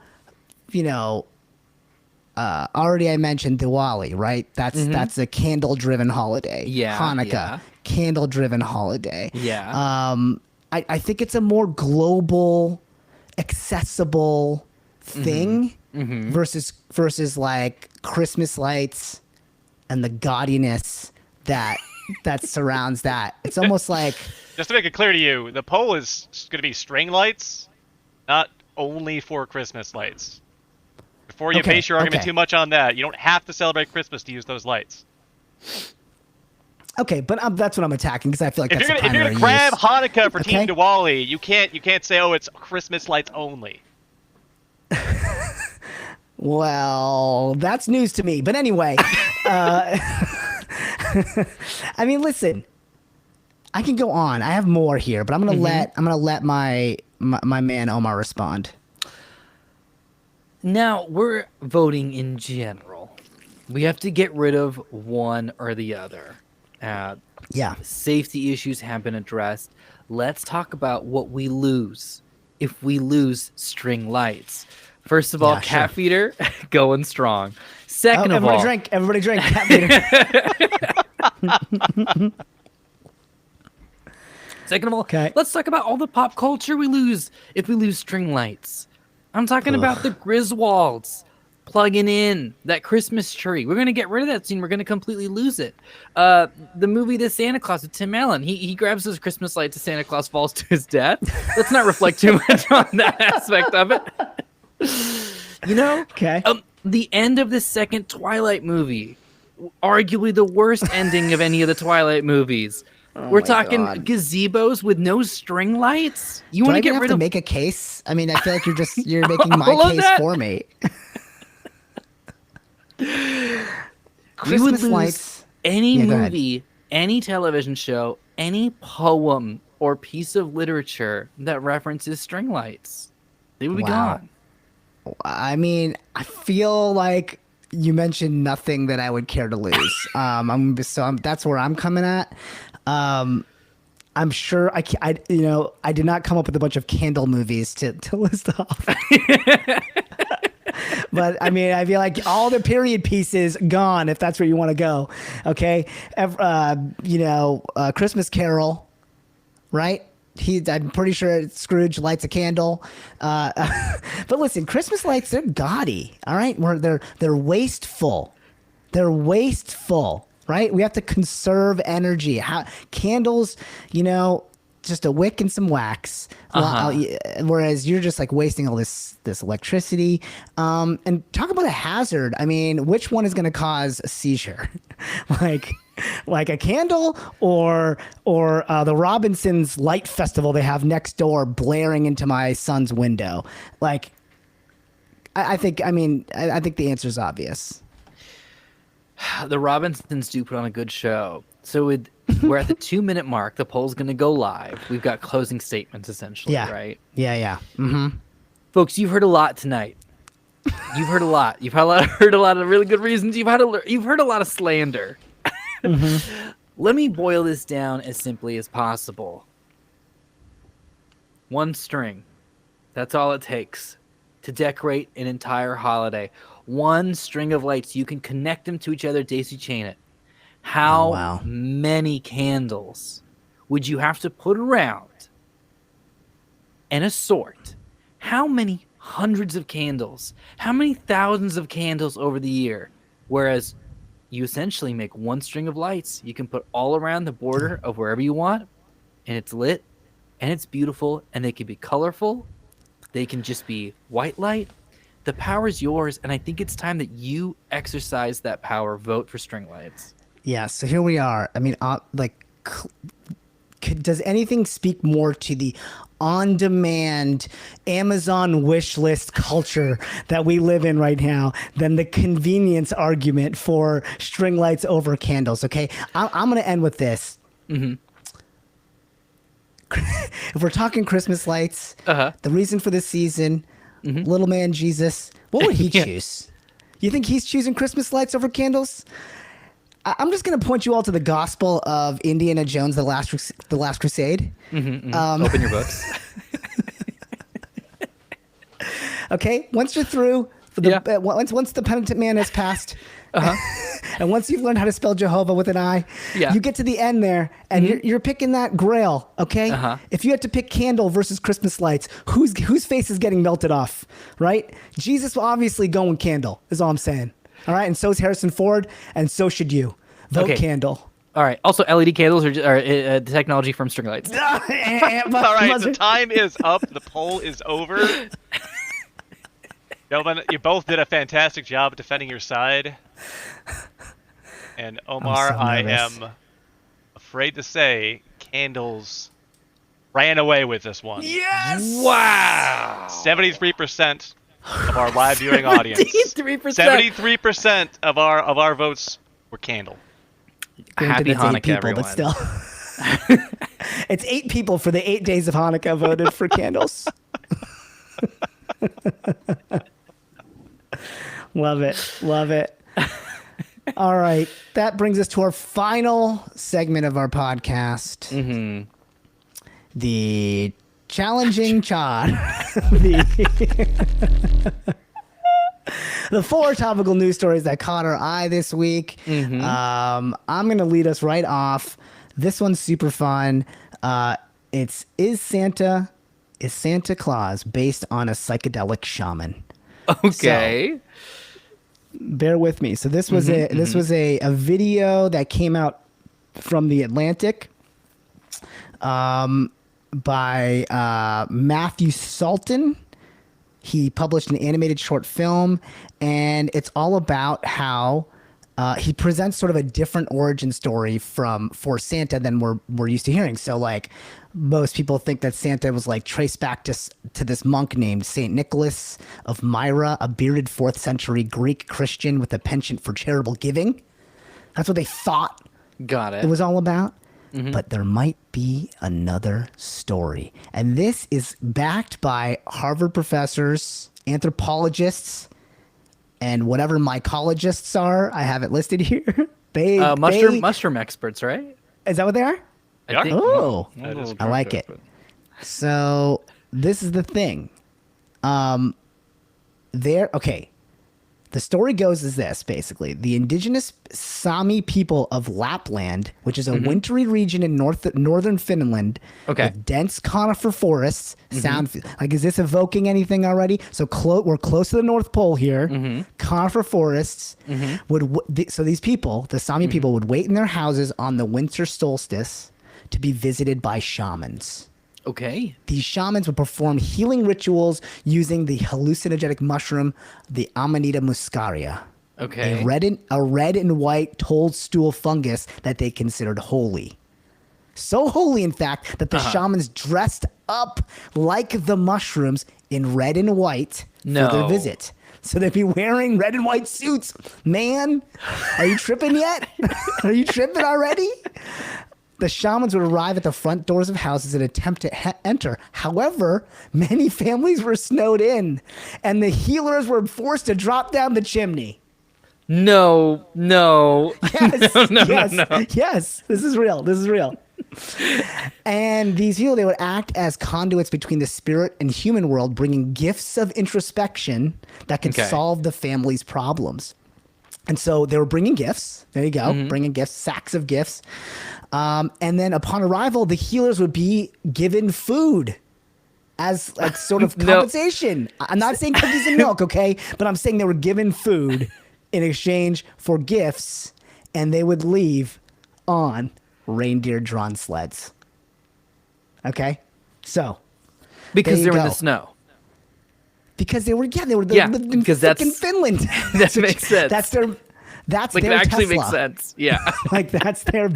already I mentioned Diwali, right? That's a candle-driven holiday. Yeah. Hanukkah, candle-driven holiday. Yeah. I think it's a more global, accessible thing versus like Christmas lights and the gaudiness that surrounds that. It's almost like, Just to make it clear to you, the poll is going to be string lights, not only for Christmas lights. Before you base your argument too much on that, you don't have to celebrate Christmas to use those lights. okay, but that's what I'm attacking because I feel like If that's you're gonna grab Hanukkah for Team Diwali, you can't say, oh, it's Christmas lights only. Well, that's news to me. But anyway, I mean, listen, I can go on. I have more here, but I'm gonna let my man Omar respond. Now, we're voting in general. We have to get rid of one or the other. Safety issues have been addressed. Let's talk about what we lose if we lose string lights. First of all, cat feeder, going strong. Second of all... Everybody drink cat feeder. Second of all, let's talk about all the pop culture we lose if we lose string lights. I'm talking about the Griswolds plugging in that Christmas tree. We're going to get rid of that scene. We're going to completely lose it. The movie The Santa Claus with Tim Allen. He grabs his Christmas lights as Santa Claus falls to his death. Let's not reflect too much on that aspect of it. You know? Okay. The end of the second Twilight movie, arguably the worst ending of any of the Twilight movies. We're talking gazebos with no string lights. You want to get rid of? Make a case? I mean, I feel like you're making my case for me. Christmas lights. Any movie, any television show, any poem or piece of literature that references string lights. They would be gone. I mean, I feel like you mentioned nothing that I would care to lose. That's where I'm coming at. I'm sure I did not come up with a bunch of candle movies to list off. But I mean, I feel like all the period pieces gone if that's where you want to go. Okay, Christmas Carol, right? I'm pretty sure Scrooge lights a candle. But listen, Christmas lights, they're gaudy. All right, they're wasteful. They're wasteful. Right? We have to conserve energy. Candles, just a wick and some wax. Whereas you're just like wasting all this electricity. And talk about a hazard. I mean, which one is going to cause a seizure? like a candle or the Robinsons Light Festival they have next door blaring into my son's window. Like, I think the answer is obvious. The Robinsons do put on a good show. So we're at the 2-minute mark. The poll's going to go live. We've got closing statements, essentially, right? Yeah. Mm-hmm. Folks, you've heard a lot tonight. You've heard a lot. You've heard a lot of really good reasons. You've heard a lot of slander. Mm-hmm. Let me boil this down as simply as possible. One string. That's all it takes to decorate an entire holiday. One string of lights. You can connect them to each other, Desi chain it. How many candles would you have to put around and assort? How many hundreds of candles? How many thousands of candles over the year? Whereas you essentially make one string of lights. You can put all around the border of wherever you want, and it's lit, and it's beautiful, and they can be colorful. They can just be white light. The power is yours, and I think it's time that you exercise that power. Vote for string lights. Yeah, so here we are. I mean, does anything speak more to the on-demand Amazon wish list culture that we live in right now than the convenience argument for string lights over candles? Okay, I'm going to end with this. Mm-hmm. If we're talking Christmas lights, the reason for this season, little man Jesus, what would he choose? You think he's choosing Christmas lights over candles? I'm just going to point you all to the Gospel of Indiana Jones, the Last Crusade. Open your books. Okay, once you're through, once the penitent man has passed, and once you've learned how to spell Jehovah with an I, you get to the end there, and you're picking that Grail. Okay, if you had to pick candle versus Christmas lights, whose face is getting melted off? Right, Jesus will obviously go with candle. Is all I'm saying. All right, and so is Harrison Ford, and so should you. Vote candle. All right. Also, LED candles are technology from string lights. All right, the time is up. The poll is over. Gentlemen, you both did a fantastic job defending your side. And Omar, I am afraid to say, candles ran away with this one. Yes! Wow! 73% of our live viewing audience. 73% of our votes were candle. Happy Hanukkah, people, everyone. But still, it's 8 people for the 8 days of Hanukkah voted for candles. Love it. All right, that brings us to our final segment of our podcast. The challenging Chad. The 4 topical news stories that caught our eye this week. I'm going to lead us right off. This one's super fun. Is Santa is Santa Claus based on a psychedelic shaman? Okay. So, bear with me. So this was a video that came out from the Atlantic by Matthew Salton. He published an animated short film, and it's all about how he presents sort of a different origin story for Santa than we're used to hearing. So like most people think that Santa was like traced back to this monk named Saint Nicholas of Myra, a bearded 4th century Greek Christian with a penchant for charitable giving. That's what they thought Got it. it was all about. But there might be another story. And this is backed by Harvard professors, anthropologists, and whatever mycologists are. I have it listed here. Mushroom experts, right? Is that what they are? Yeah. I think. Oh, That is I like it. So this is the thing. The story goes as this, basically. The indigenous Sami people of Lapland, which is a wintry region in northern Finland, with dense conifer forests. Sound like, is this evoking anything already? So we're close to the North Pole here. Conifer forests so these people, the Sami people, would wait in their houses on the winter solstice to be visited by shamans. Okay. These shamans would perform healing rituals using the hallucinogenic mushroom, the Amanita muscaria. Okay. A red and white toadstool fungus that they considered holy. So holy, in fact, that the shamans dressed up like the mushrooms in red and white for their visit. So they'd be wearing red and white suits. Man, are you tripping yet? Are you tripping already? The shamans would arrive at the front doors of houses and attempt to enter. However, many families were snowed in, and the healers were forced to drop down the chimney. No. Yes, No. yes. This is real. And these healers, they would act as conduits between the spirit and human world, bringing gifts of introspection that could solve the family's problems. And so they were bringing gifts. There you go. Bringing gifts, sacks of gifts. And then upon arrival, the healers would be given food as like sort of compensation. I'm not saying cookies and milk, okay? But I'm saying they were given food in exchange for gifts, and they would leave on reindeer-drawn sleds. Okay? So, Because there they're you in go. the snow. Because they lived in because frickin' Finland. That makes sense. That's their Like, their it actually Tesla. makes sense. Yeah. Like that's their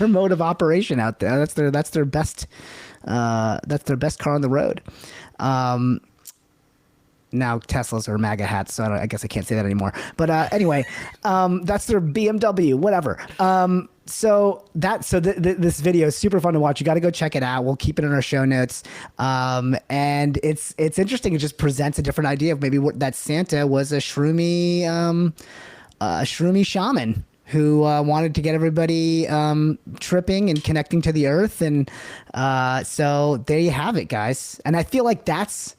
mode of operation out there. That's their best car on the road. Now Teslas are MAGA hats, so I guess I can't say that anymore. But anyway, that's their BMW, whatever. This video is super fun to watch. You got to go check it out. We'll keep it in our show notes. And it's interesting. It just presents a different idea of maybe that Santa was a shroomy shaman who wanted to get everybody tripping and connecting to the earth. And so there you have it, guys. And I feel like that's,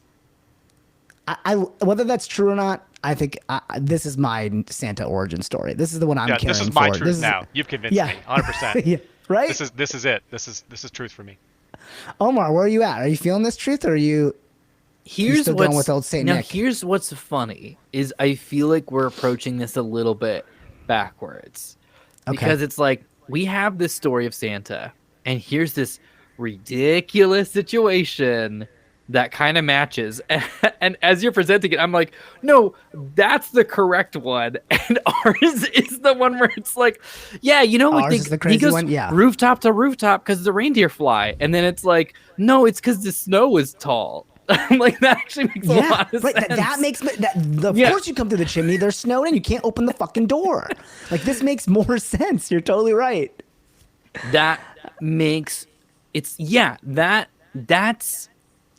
whether that's true or not, I think this is my Santa origin story. This is the one I'm carrying this is my forward. truth now. You've convinced me, 100%. Yeah, right? This is it. This is truth for me. Omar, where are you at? Are you feeling this truth, or are you still going with old Saint Nick? Here's what's funny is I feel like we're approaching this a little bit backwards. Because it's like we have this story of Santa, and here's this ridiculous situation that kind of matches. And as you're presenting it, I'm like, no, that's the correct one. And ours is the one where it's like, yeah, like Ours is the crazy he goes one? Yeah. rooftop to rooftop because the reindeer fly. And then it's like, no, it's because the snow is tall. Like, that actually makes a lot of sense. That makes of course you come through the chimney. There's snow and you can't open the fucking door. Like, this makes more sense. You're totally right. That makes that's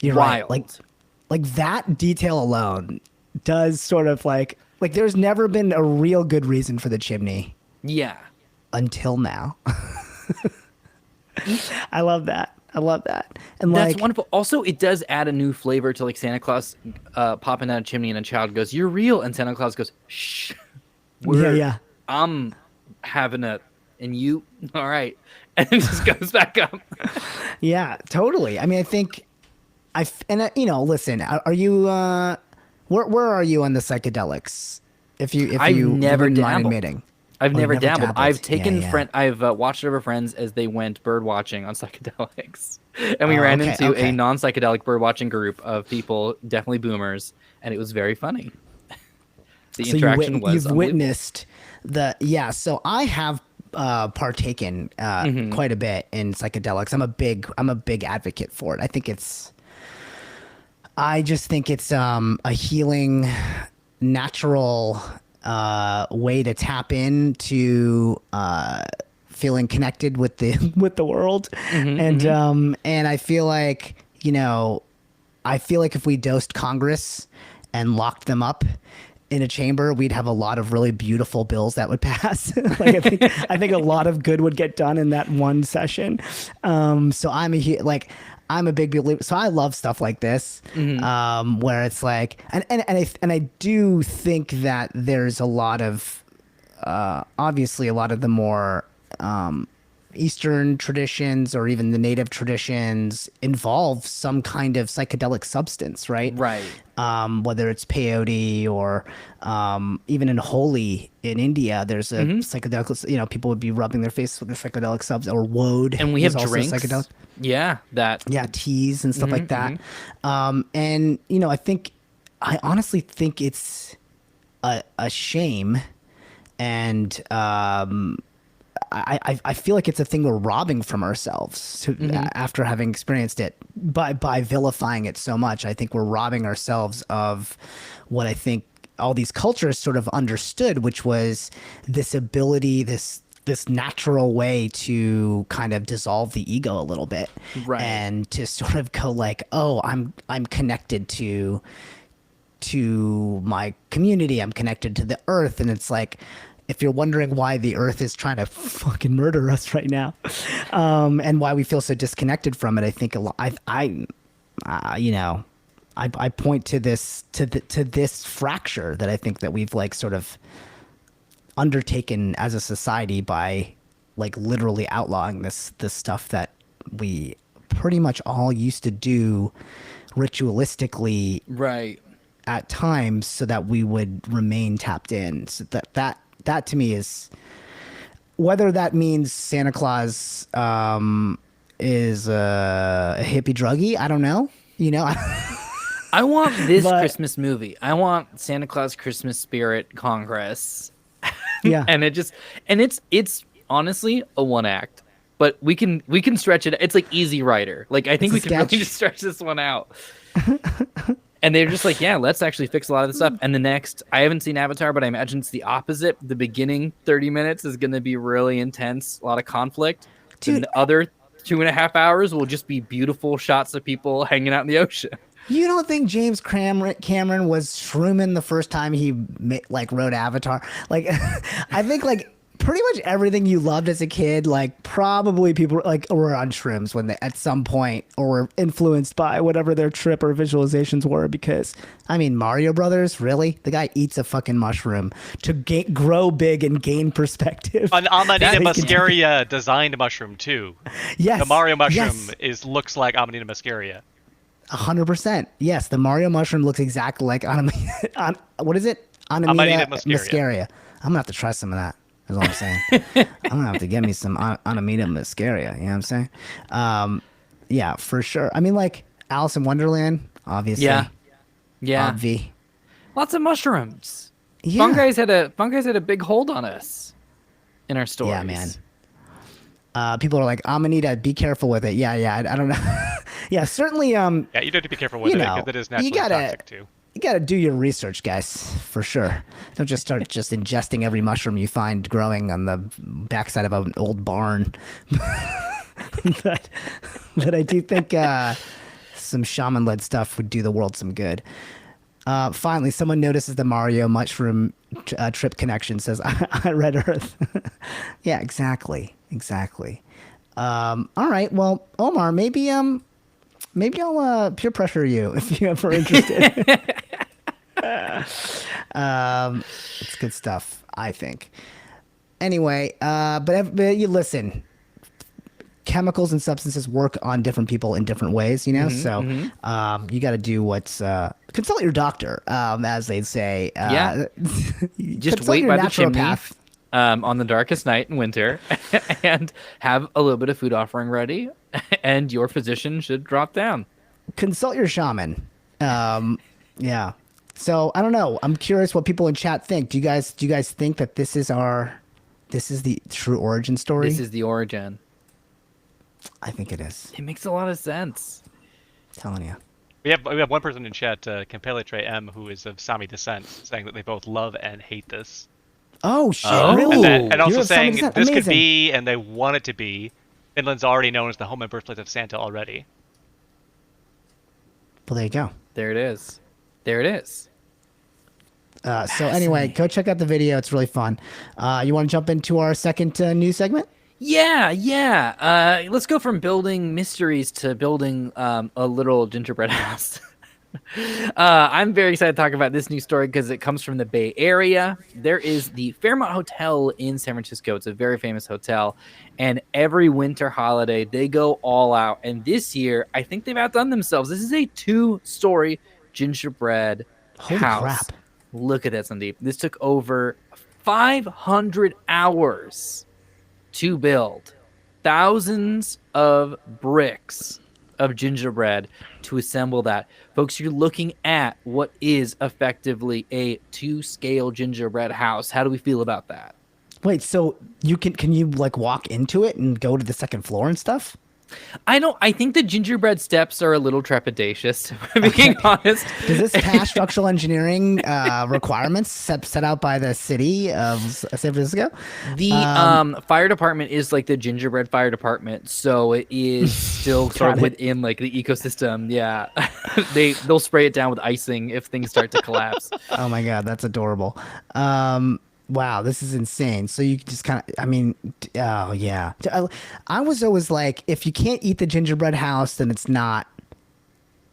You're wild. right. Like that detail alone does sort of like there's never been a real good reason for the chimney. Yeah. Until now. I love that. And that's wonderful. Also, it does add a new flavor to like Santa Claus popping out a chimney and a child goes, "You're real," and Santa Claus goes, "Shh, I'm having and you, all right," and it just goes back up. Yeah, totally. I mean, listen, are you where are you on the psychedelics? If I've you never wouldn't mind dabbled. admitting. I've Oh, you've never dabbled. I've taken Yeah. I've watched over friends as they went bird watching on psychedelics, and we Oh, ran okay, into okay. a non-psychedelic bird watching group of people, definitely boomers, and it was very funny. The So interaction was you've unbelievable. witnessed so I have partaken quite a bit in psychedelics. I'm a big advocate for it. I just think it's a healing, natural way to tap into feeling connected with the with the world, and I feel like if we dosed Congress and locked them up in a chamber, we'd have a lot of really beautiful bills that would pass. Like I think a lot of good would get done in that one session. So I'm a big believer. So I love stuff like this, where it's like, and I do think that there's a lot of, obviously a lot of the more Eastern traditions or even the native traditions involve some kind of psychedelic substance, right? Right. Whether it's peyote or even in Holi in India, there's a psychedelic, people would be rubbing their face with a psychedelic substance, or woad. And we have is also drinks. psychedelic. Yeah, that. Yeah, teas and stuff like that. And I honestly think it's a shame, and I feel like it's a thing we're robbing from ourselves after having experienced it by vilifying it so much. I think we're robbing ourselves of what I think all these cultures sort of understood, which was this ability, this natural way to kind of dissolve the ego a little bit, Right. and to sort of go like, oh, I'm connected to my community, I'm connected to the earth. And it's like, if you're wondering why the earth is trying to fucking murder us right now, and why we feel so disconnected from it, I think a lot, I point to this fracture that I think that we've like sort of undertaken as a society by like literally outlawing this stuff that we pretty much all used to do ritualistically Right. at times, so that we would remain tapped in. So that to me is, whether that means Santa Claus is a hippie druggie, I don't know. I want this But- Christmas movie. I want Santa Claus Christmas Spirit Congress. Yeah. And it's honestly a one act, but we can stretch it. It's like Easy Rider. Like I think we It's a can really sketch. just stretch this one out. And they're just like, yeah, let's actually fix a lot of this stuff. And the next, I haven't seen Avatar, but I imagine it's the opposite. The beginning 30 minutes is going to be really intense, a lot of conflict. Dude. The other 2.5 hours will just be beautiful shots of people hanging out in the ocean. You don't think James Cameron was shrooming the first time he wrote Avatar? Like, I think like pretty much everything you loved as a kid, like probably people like were on shrooms when they at some point, or were influenced by whatever their trip or visualizations were. Because I mean, Mario Brothers, really? The guy eats a fucking mushroom to grow big and gain perspective. An Amanita That- muscaria designed mushroom too. Yes, The Mario mushroom yes. looks like Amanita muscaria. 100%. Yes, the Mario mushroom looks exactly like what is it? Amanita Amanita muscaria. muscaria. I'm gonna have to try some of that. Is all I'm saying. I'm gonna have to get me some Amanita muscaria. You know what I'm saying? Yeah, for sure. I mean, like Alice in Wonderland, obviously. Yeah. Obvi. Lots of mushrooms. Yeah. Fungi's had a big hold on us in our stories. Yeah, man. People are like, Amanita, be careful with it. Yeah, I don't know. Yeah, certainly. Yeah, you have to be careful with it because it is naturally toxic too. You gotta do your research, guys, for sure. Don't just start just ingesting every mushroom you find growing on the backside of an old barn. but I do think some shaman-led stuff would do the world some good. Finally, someone notices the Mario mushroom trip connection. Says, "I read Earth." Yeah, exactly. All right. Well, Omar, maybe I'll peer pressure you if you're ever interested. It's good stuff, I think. Anyway, but you listen. chemicals and substances work on different people in different ways, you know. So you got to do what's consult your doctor, as they'd say. Just wait by the chimney on the darkest night in winter, and have a little bit of food offering ready, and your physician should drop down. Consult your shaman. Yeah. So I don't know. I'm curious what people in chat think. Do you guys think that this is the true origin story? This is the origin. I think it is. It makes a lot of sense. I'm telling you. We have one person in chat, Compeletre M, who is of Sami descent, saying that they both love and hate this. Oh shit! Oh. Really? And also saying this Amazing. could be, and they want it to be. Finland's already known as the home and birthplace of Santa already. Well, there you go. There it is. There it is. So anyway, go check out the video. It's really fun. You want to jump into our second news segment? Yeah. Let's go from building mysteries to building a little gingerbread house. I'm very excited to talk about this new story because it comes from the Bay Area. There is the Fairmont Hotel in San Francisco. It's a very famous hotel. And every winter holiday, they go all out. And this year, I think they've outdone themselves. This is a 2-story gingerbread Holy house. crap. Look at that, Sandeep. This took over 500 hours to build. Thousands of bricks of gingerbread to assemble that. Folks, you're looking at what is effectively a 2-scale gingerbread house. How do we feel about that? Wait, so can you like walk into it and go to the second floor and stuff? I think the gingerbread steps are a little trepidatious, if I'm being honest. Does this pass structural engineering requirements set out by the city of San Francisco? The fire department is like the gingerbread fire department, so it is still sort of within like the ecosystem. Yeah, they'll spray it down with icing if things start to collapse. Oh my god, that's adorable. Wow, this is insane. So you just kind of, oh yeah. I was always like, if you can't eat the gingerbread house, then it's not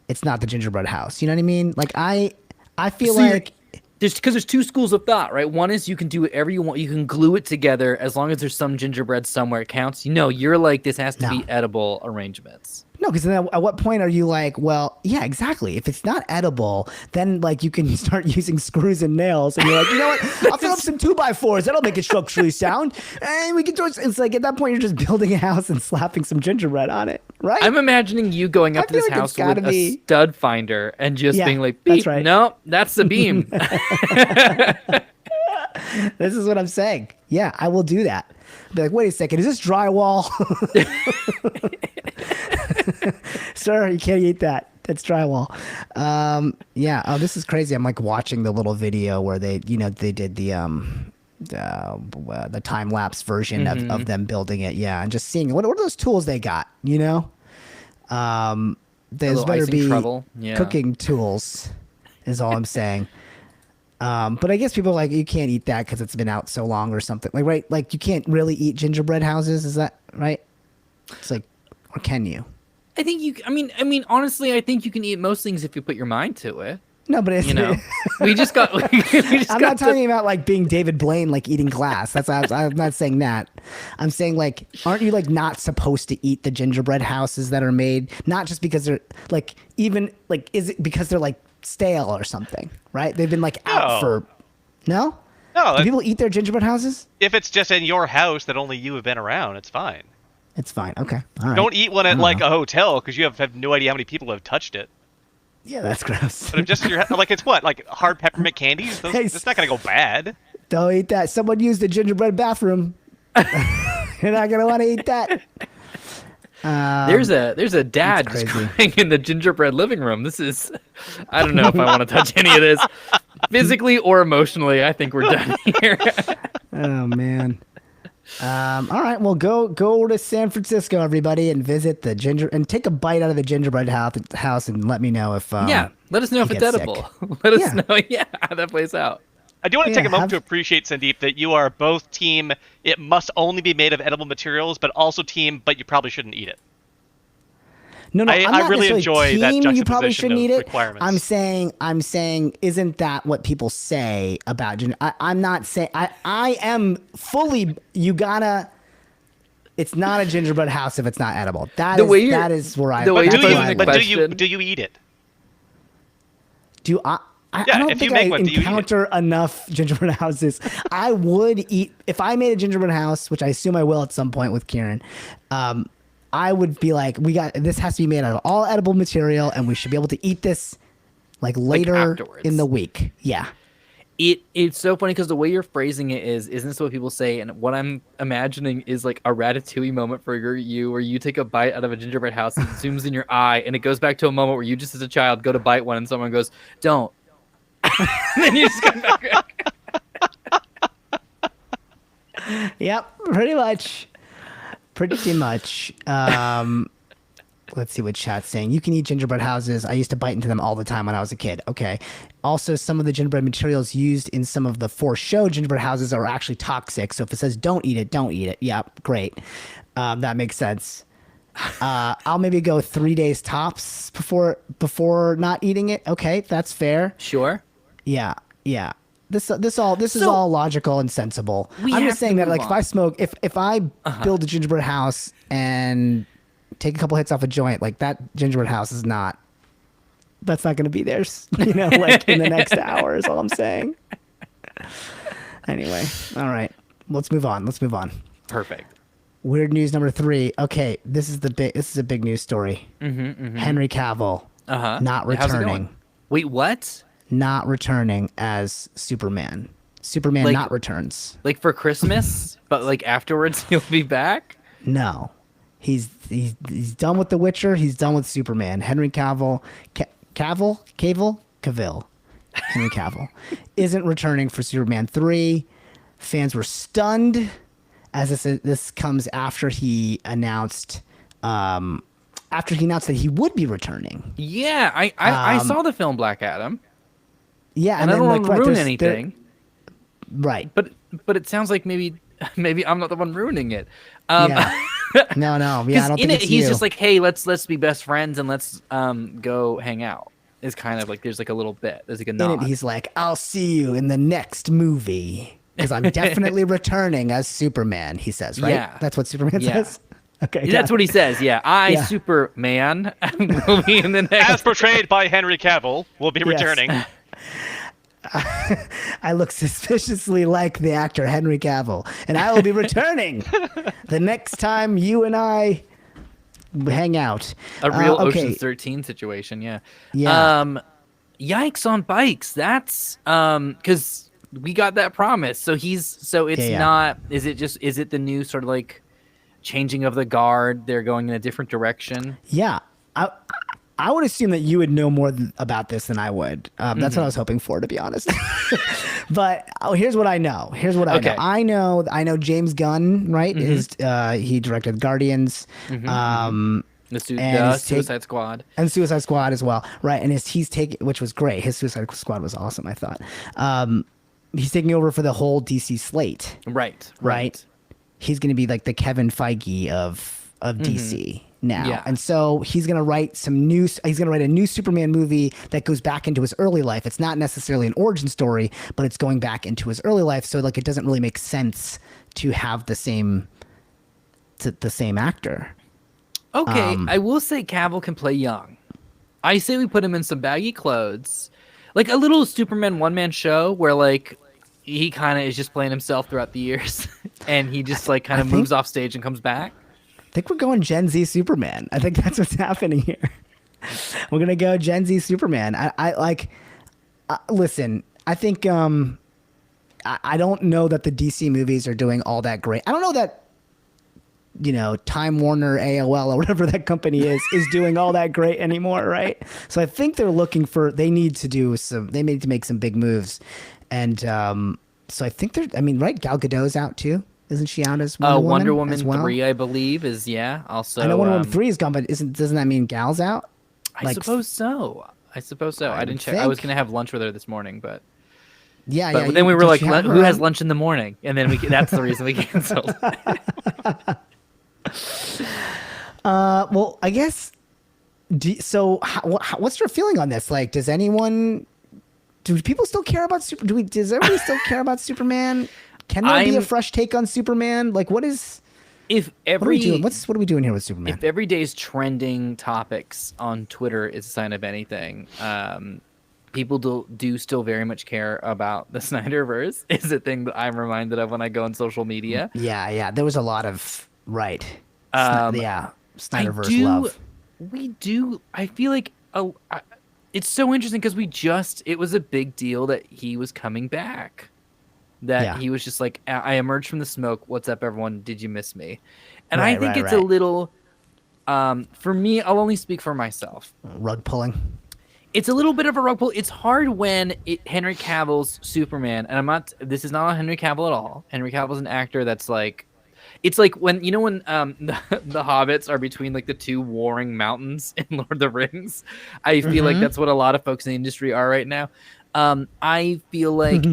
the gingerbread house. You know what I mean? Like I feel like there's 2 schools of thought, right? One is you can do whatever you want. You can glue it together as long as there's some gingerbread somewhere it counts. You're like, this has to be edible arrangements. No, because then at what point are you like, well, yeah, exactly. If it's not edible, then like you can start using screws and nails, and you're like, you know what? I'll fill up some 2x4s. That'll make it structurally sound, and we can do it. It's like at that point you're just building a house and slapping some gingerbread on it, right? I'm imagining you going up to this house with a stud finder and just being like, beep, that's right. No, that's the beam. This is what I'm saying. Yeah, I will do that. Be like, wait a second, is this drywall? Sir, you can't eat that. That's drywall. Yeah. Oh, this is crazy. I'm like watching the little video where they did the time lapse version of them building it. Yeah, and just seeing what are those tools they got. There's better be cooking tools. Is all I'm saying. But I guess people are like, you can't eat that because it's been out so long or something. Like, right? Like you can't really eat gingerbread houses. Is that right? It's like, or can you? I think you. I mean, honestly, I think you can eat most things if you put your mind to it. No, but it's, we just got. I'm not talking about like being David Blaine, like eating glass. I'm not saying that. I'm saying like, aren't you like not supposed to eat the gingerbread houses that are made? Not just because they're like, even like, is it because they're like stale or something? Right? They've been like out for. No. Do people eat their gingerbread houses? If it's just in your house that only you have been around, it's fine. It's fine. Okay. All right. Don't eat one at like a hotel because you have no idea how many people have touched it. Yeah, that's gross. But if just your like, it's what, like hard peppermint candies? It's not gonna go bad. Don't eat that. Someone used the gingerbread bathroom. You're not gonna want to eat that. There's a dad just crying in the gingerbread living room. This is, I don't know if I want to touch any of this, physically or emotionally. I think we're done here. Oh man. All right, well, go to San Francisco, everybody, and visit the and take a bite out of the gingerbread house, and let me know if let us know if it's edible. Let us know, how that plays out. I do want to take a moment to appreciate, Sandeep, that you are both team. It must only be made of edible materials, but also team. But you probably shouldn't eat it. No, I really enjoy that juxtaposition you probably shouldn't eat it. Requirements. I'm saying, isn't that what people say about ginger? I'm not saying. I am fully. You gotta It's not a gingerbread house if it's not edible. That is where I. the way But you're do posing you? the But question- do you eat it? Do I? I Yeah, don't if you think make I one, do you eat it? encounter enough gingerbread houses. I would eat if I made a gingerbread house, which I assume I will at some point with Kieran. I would be like, this has to be made out of all edible material, and we should be able to eat this like later afterwards. in the week. Yeah. It's so funny because the way you're phrasing it isn't this what people say? And what I'm imagining is like a Ratatouille moment for you where you take a bite out of a gingerbread house and it zooms in your eye, and it goes back to a moment where you just as a child go to bite one and someone goes, "Don't," and then you just come back. Yep. Pretty much. Pretty much. Let's see what chat's saying. You can eat gingerbread houses. I used to bite into them all the time when I was a kid. Okay. Also, some of the gingerbread materials used in some of the for show gingerbread houses are actually toxic. So if it says don't eat it, don't eat it. Yep. Great. That makes sense. I'll maybe go 3 days tops before not eating it. Okay. That's fair. Sure. Yeah. Yeah. This is all logical and sensible. We I'm have just to saying that move like on. if I smoke, if I build a gingerbread house and take a couple hits off a joint, like that gingerbread house is not. That's not going to be theirs, like in the next hour is all I'm saying. Anyway, all right, let's move on. Perfect. Weird news number 3. Okay, this is a big news story. Henry Cavill, not How's it returning. going? Wait, what? Not returning as Superman. Superman Like- not returns. Like for Christmas, but like afterwards he'll be back? No, he's done with The Witcher. He's done with Superman. Henry Cavill, Cavill, Henry Cavill isn't returning for Superman 3. Fans were stunned as this comes after he announced that he would be returning. Yeah, I saw the film Black Adam. Yeah, And I then, don't want to right, ruin there's- anything. Right. But it sounds like maybe I'm not the one ruining it. Yeah. No. Yeah, I don't in think it, it's he's you. just like, hey, let's be best friends and let's go hang out. It's kind of like there's like a little bit. There's like a in nod. it, he's like, I'll see you in the next movie because I'm definitely returning as Superman. He says, right? Yeah. That's what Superman Yeah. says. Okay, Yeah, that's what he says. Yeah, Yeah. Superman, will be in the next. As portrayed by Henry Cavill, will be Yes. returning. I look suspiciously like the actor Henry Cavill, and I will be returning the next time you and I hang out. A real okay. Ocean's 13 situation. Yeah. Yeah. Yikes on bikes. That's because we got that promise. So it's Yeah. not. Is it the new sort of like changing of the guard? They're going in a different direction. Yeah. I would assume that you would know more about this than I would. That's what I was hoping for, to be honest. But here's what I know. Okay. I know James Gunn, right? He directed Guardians. The And Suicide Squad. And Suicide Squad as well, right? And he's taking, which was great. His Suicide Squad was awesome, I thought. He's taking over for the whole DC slate, Right. He's going to be like the Kevin Feige of DC now, Yeah. and so he's going to write a new Superman movie that goes back into his early life. It's not necessarily an origin story, but it's going back into his early life. So like, it doesn't really make sense to have the same actor. Okay, I will say Cavill can play young. I say we put him in some baggy clothes, like a little Superman one-man show where like he kind of is just playing himself throughout the years, and he just like kind of moves off stage and comes back. I think we're going Gen Z Superman. I think that's what's happening here. We're gonna go Gen Z Superman. Listen. I think I don't know that the DC movies are doing all that great. I don't know that Time Warner, AOL, or whatever that company is doing all that great anymore, right? So I think they're looking for. They need to make some big moves, and so I think they're. I mean, right? Gal Gadot's out too. Isn't she out as Wonder Woman as well? 3, I believe, is also. I know Wonder Woman 3 is gone, but doesn't that mean Gal's out? I suppose so. I would didn't check. I was think. gonna have lunch with her this morning, but Yeah. then we were did like, she have who her has on? lunch in the morning? And then that's the reason we canceled. Well, I guess. What's your feeling on this? Like, does people still care about does everybody still care about Superman? Can there be a fresh take on Superman? Like, what is? If What are every we doing? What are we doing here with Superman? if every day's trending topics on Twitter is a sign of anything, people do still very much care about the Snyderverse. Is a thing that I'm reminded of when I go on social media. Yeah. There was a lot of Snyderverse do, love. We do. I feel like it's so interesting because it was a big deal that he was coming back. That he was just like, I emerged from the smoke. What's up, everyone? Did you miss me? And I think it's a little, for me, I'll only speak for myself. Rug pulling. It's a little bit of a rug pull. It's hard when Henry Cavill's Superman, and this is not on Henry Cavill at all. Henry Cavill's an actor that's like, it's like when the hobbits are between like the two warring mountains in Lord of the Rings. I feel like that's what a lot of folks in the industry are right now. I feel like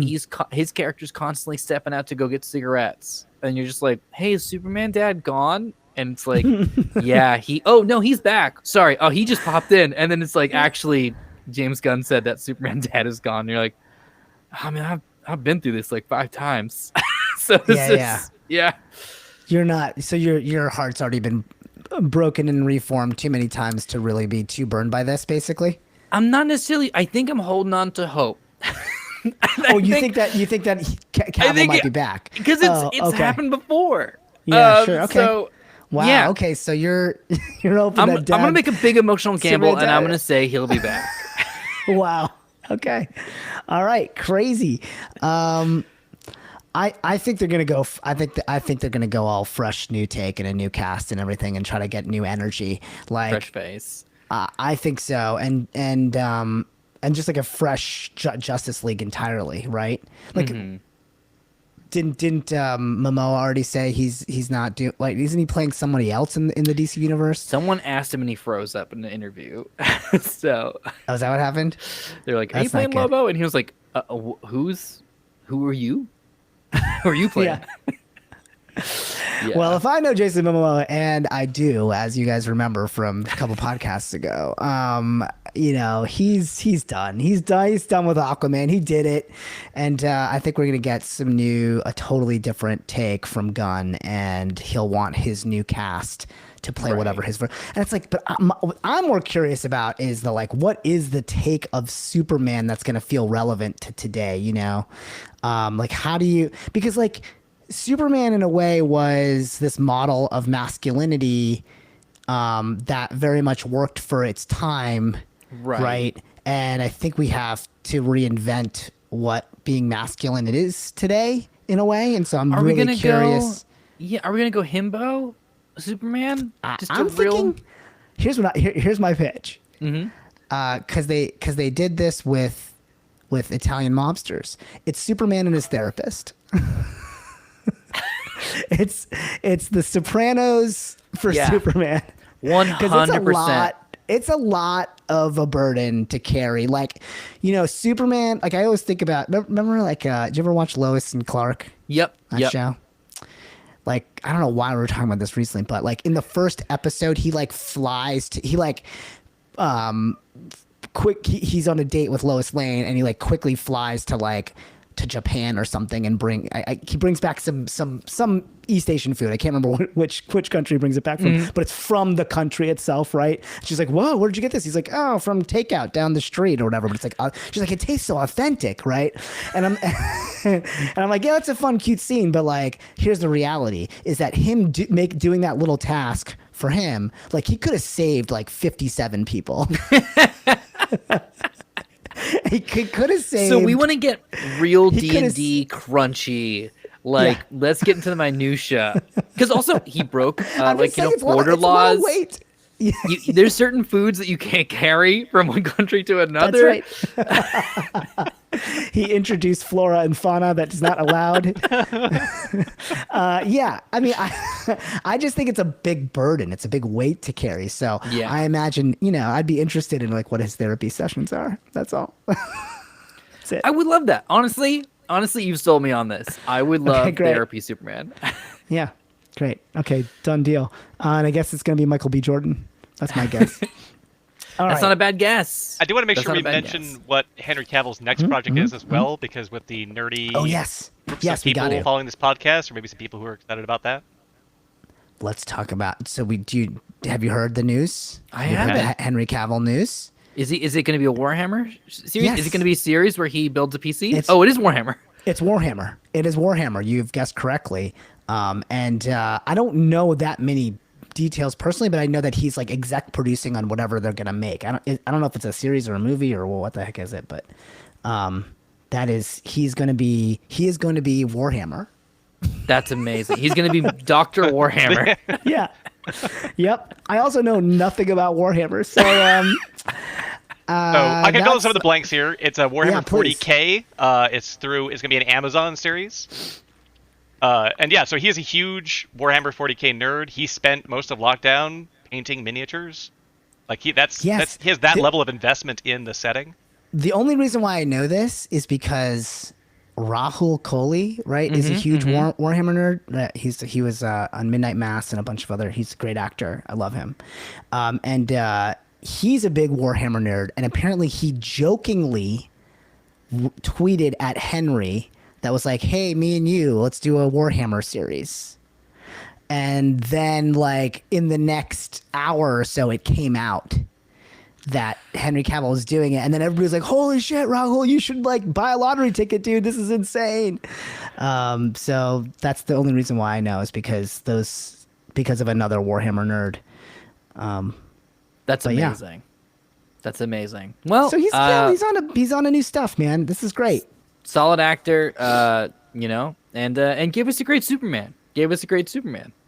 his character's constantly stepping out to go get cigarettes, and you're just like, "Hey, is Superman Dad gone?" And it's like, "Yeah, he's back. Sorry, he just popped in." And then it's like, actually, James Gunn said that Superman Dad is gone. And you're like, "I mean, I've been through this like 5 times." So yeah. You're not. So your heart's already been broken and reformed too many times to really be too burned by this, basically. I'm not necessarily. I think I'm holding on to hope. You think that Cavill might be back because it's happened before. Yeah, sure. Okay. So, wow. Yeah. Okay. So you're open. I'm gonna make a big emotional gamble, and I'm gonna say he'll be back. Wow. Okay. All right. Crazy. I think they're gonna go. I think they're gonna go all fresh, new take and a new cast and everything, and try to get new energy. Like fresh face. I think so, and just like a fresh Justice League entirely, right? Like, didn't Momoa already say he's not doing, like, isn't he playing somebody else in the DC universe? Someone asked him and he froze up in the interview. So is that what happened? They're like, "Are you playing Lobo?" And he was like, "Who are you? Who are you playing?" Yeah. Well, if I know Jason Momoa, and I do, as you guys remember from a couple podcasts ago, he's done. He's done with Aquaman. He did it, and I think we're gonna get a totally different take from Gunn, and he'll want his new cast to play whatever his and it's like, but what I'm more curious about is what is the take of Superman that's gonna feel relevant to today? How do you, because Superman in a way was this model of masculinity that very much worked for its time, right? And I think we have to reinvent what being masculine it is today in a way. And so I'm really curious. Are we gonna go himbo Superman? I'm thinking. Here's my pitch. Because they did this with Italian mobsters. It's Superman and his therapist. It's the Sopranos for Superman. 100%. It's a lot of a burden to carry. Superman. I always think about. Remember, did you ever watch Lois and Clark? Yep. That show. I don't know why we were talking about this recently, but in the first episode, he flies to he's on a date with Lois Lane, and he quickly flies to Japan or something, and he brings back some East Asian food. I can't remember which country he brings it back from, but it's from the country itself, right? She's like, "Whoa, where did you get this?" He's like, "Oh, from takeout down the street or whatever." But it's she's like, "It tastes so authentic, right?" And I'm like, "Yeah, it's a fun, cute scene, but here's the reality: is that him doing that little task for him, he could have saved 57 people." He could have saved. So we want to get real D&D crunchy. Let's get into the minutia. Because also he broke border laws. There's certain foods that you can't carry from one country to another. That's right. He introduced flora and fauna that is not allowed. I mean, I just think it's a big burden. It's a big weight to carry. So I imagine, I'd be interested in what his therapy sessions are. That's all. That's it. I would love that. Honestly, you've sold me on this. I would love therapy Superman. Yeah. Great. Okay. Done deal. And I guess it's going to be Michael B. Jordan. That's my guess. That's not a bad guess. I do want to make sure we mention what Henry Cavill's next project is as well, because with the nerdy groups of people following this podcast, or maybe some people who are excited about that. let's talk about. So have you heard the news? I You heard the haven't. Henry Cavill news? Is it going to be a Warhammer series? Yes. Is it going to be a series where he builds a PC? It's- Oh, it is Warhammer. It's Warhammer. It is Warhammer. You've guessed correctly. And I don't know that many details personally, but I know that he's like exec producing on whatever they're gonna make. I don't know if it's a series or a movie or what the heck is it, but he is going to be Warhammer. That's amazing. He's going to be Dr. Warhammer. Yeah. Yep. I also know nothing about Warhammer, so I can fill in some of the blanks here. It's a Warhammer Yeah, please. 40K. It's going to be an Amazon series. And yeah, so he is a huge Warhammer 40K nerd. He spent most of lockdown painting miniatures. Like he has that level of investment in the setting. The only reason why I know this is because Rahul Kohli, right, is a huge Warhammer nerd. He was on Midnight Mass and a bunch of other. He's a great actor. I love him, and he's a big Warhammer nerd. And apparently, he jokingly tweeted at Henry that was like, "Hey, me and you, let's do a Warhammer series." And then, like in the next hour or so, it came out that Henry Cavill was doing it, and then everybody was like, "Holy shit, Rahul, you should like buy a lottery ticket, dude. This is insane." So that's the only reason why I know is because of another Warhammer nerd. That's But yeah. amazing. That's amazing. Well, So he's on a new stuff, man. This is great. solid actor, and gave us a great Superman.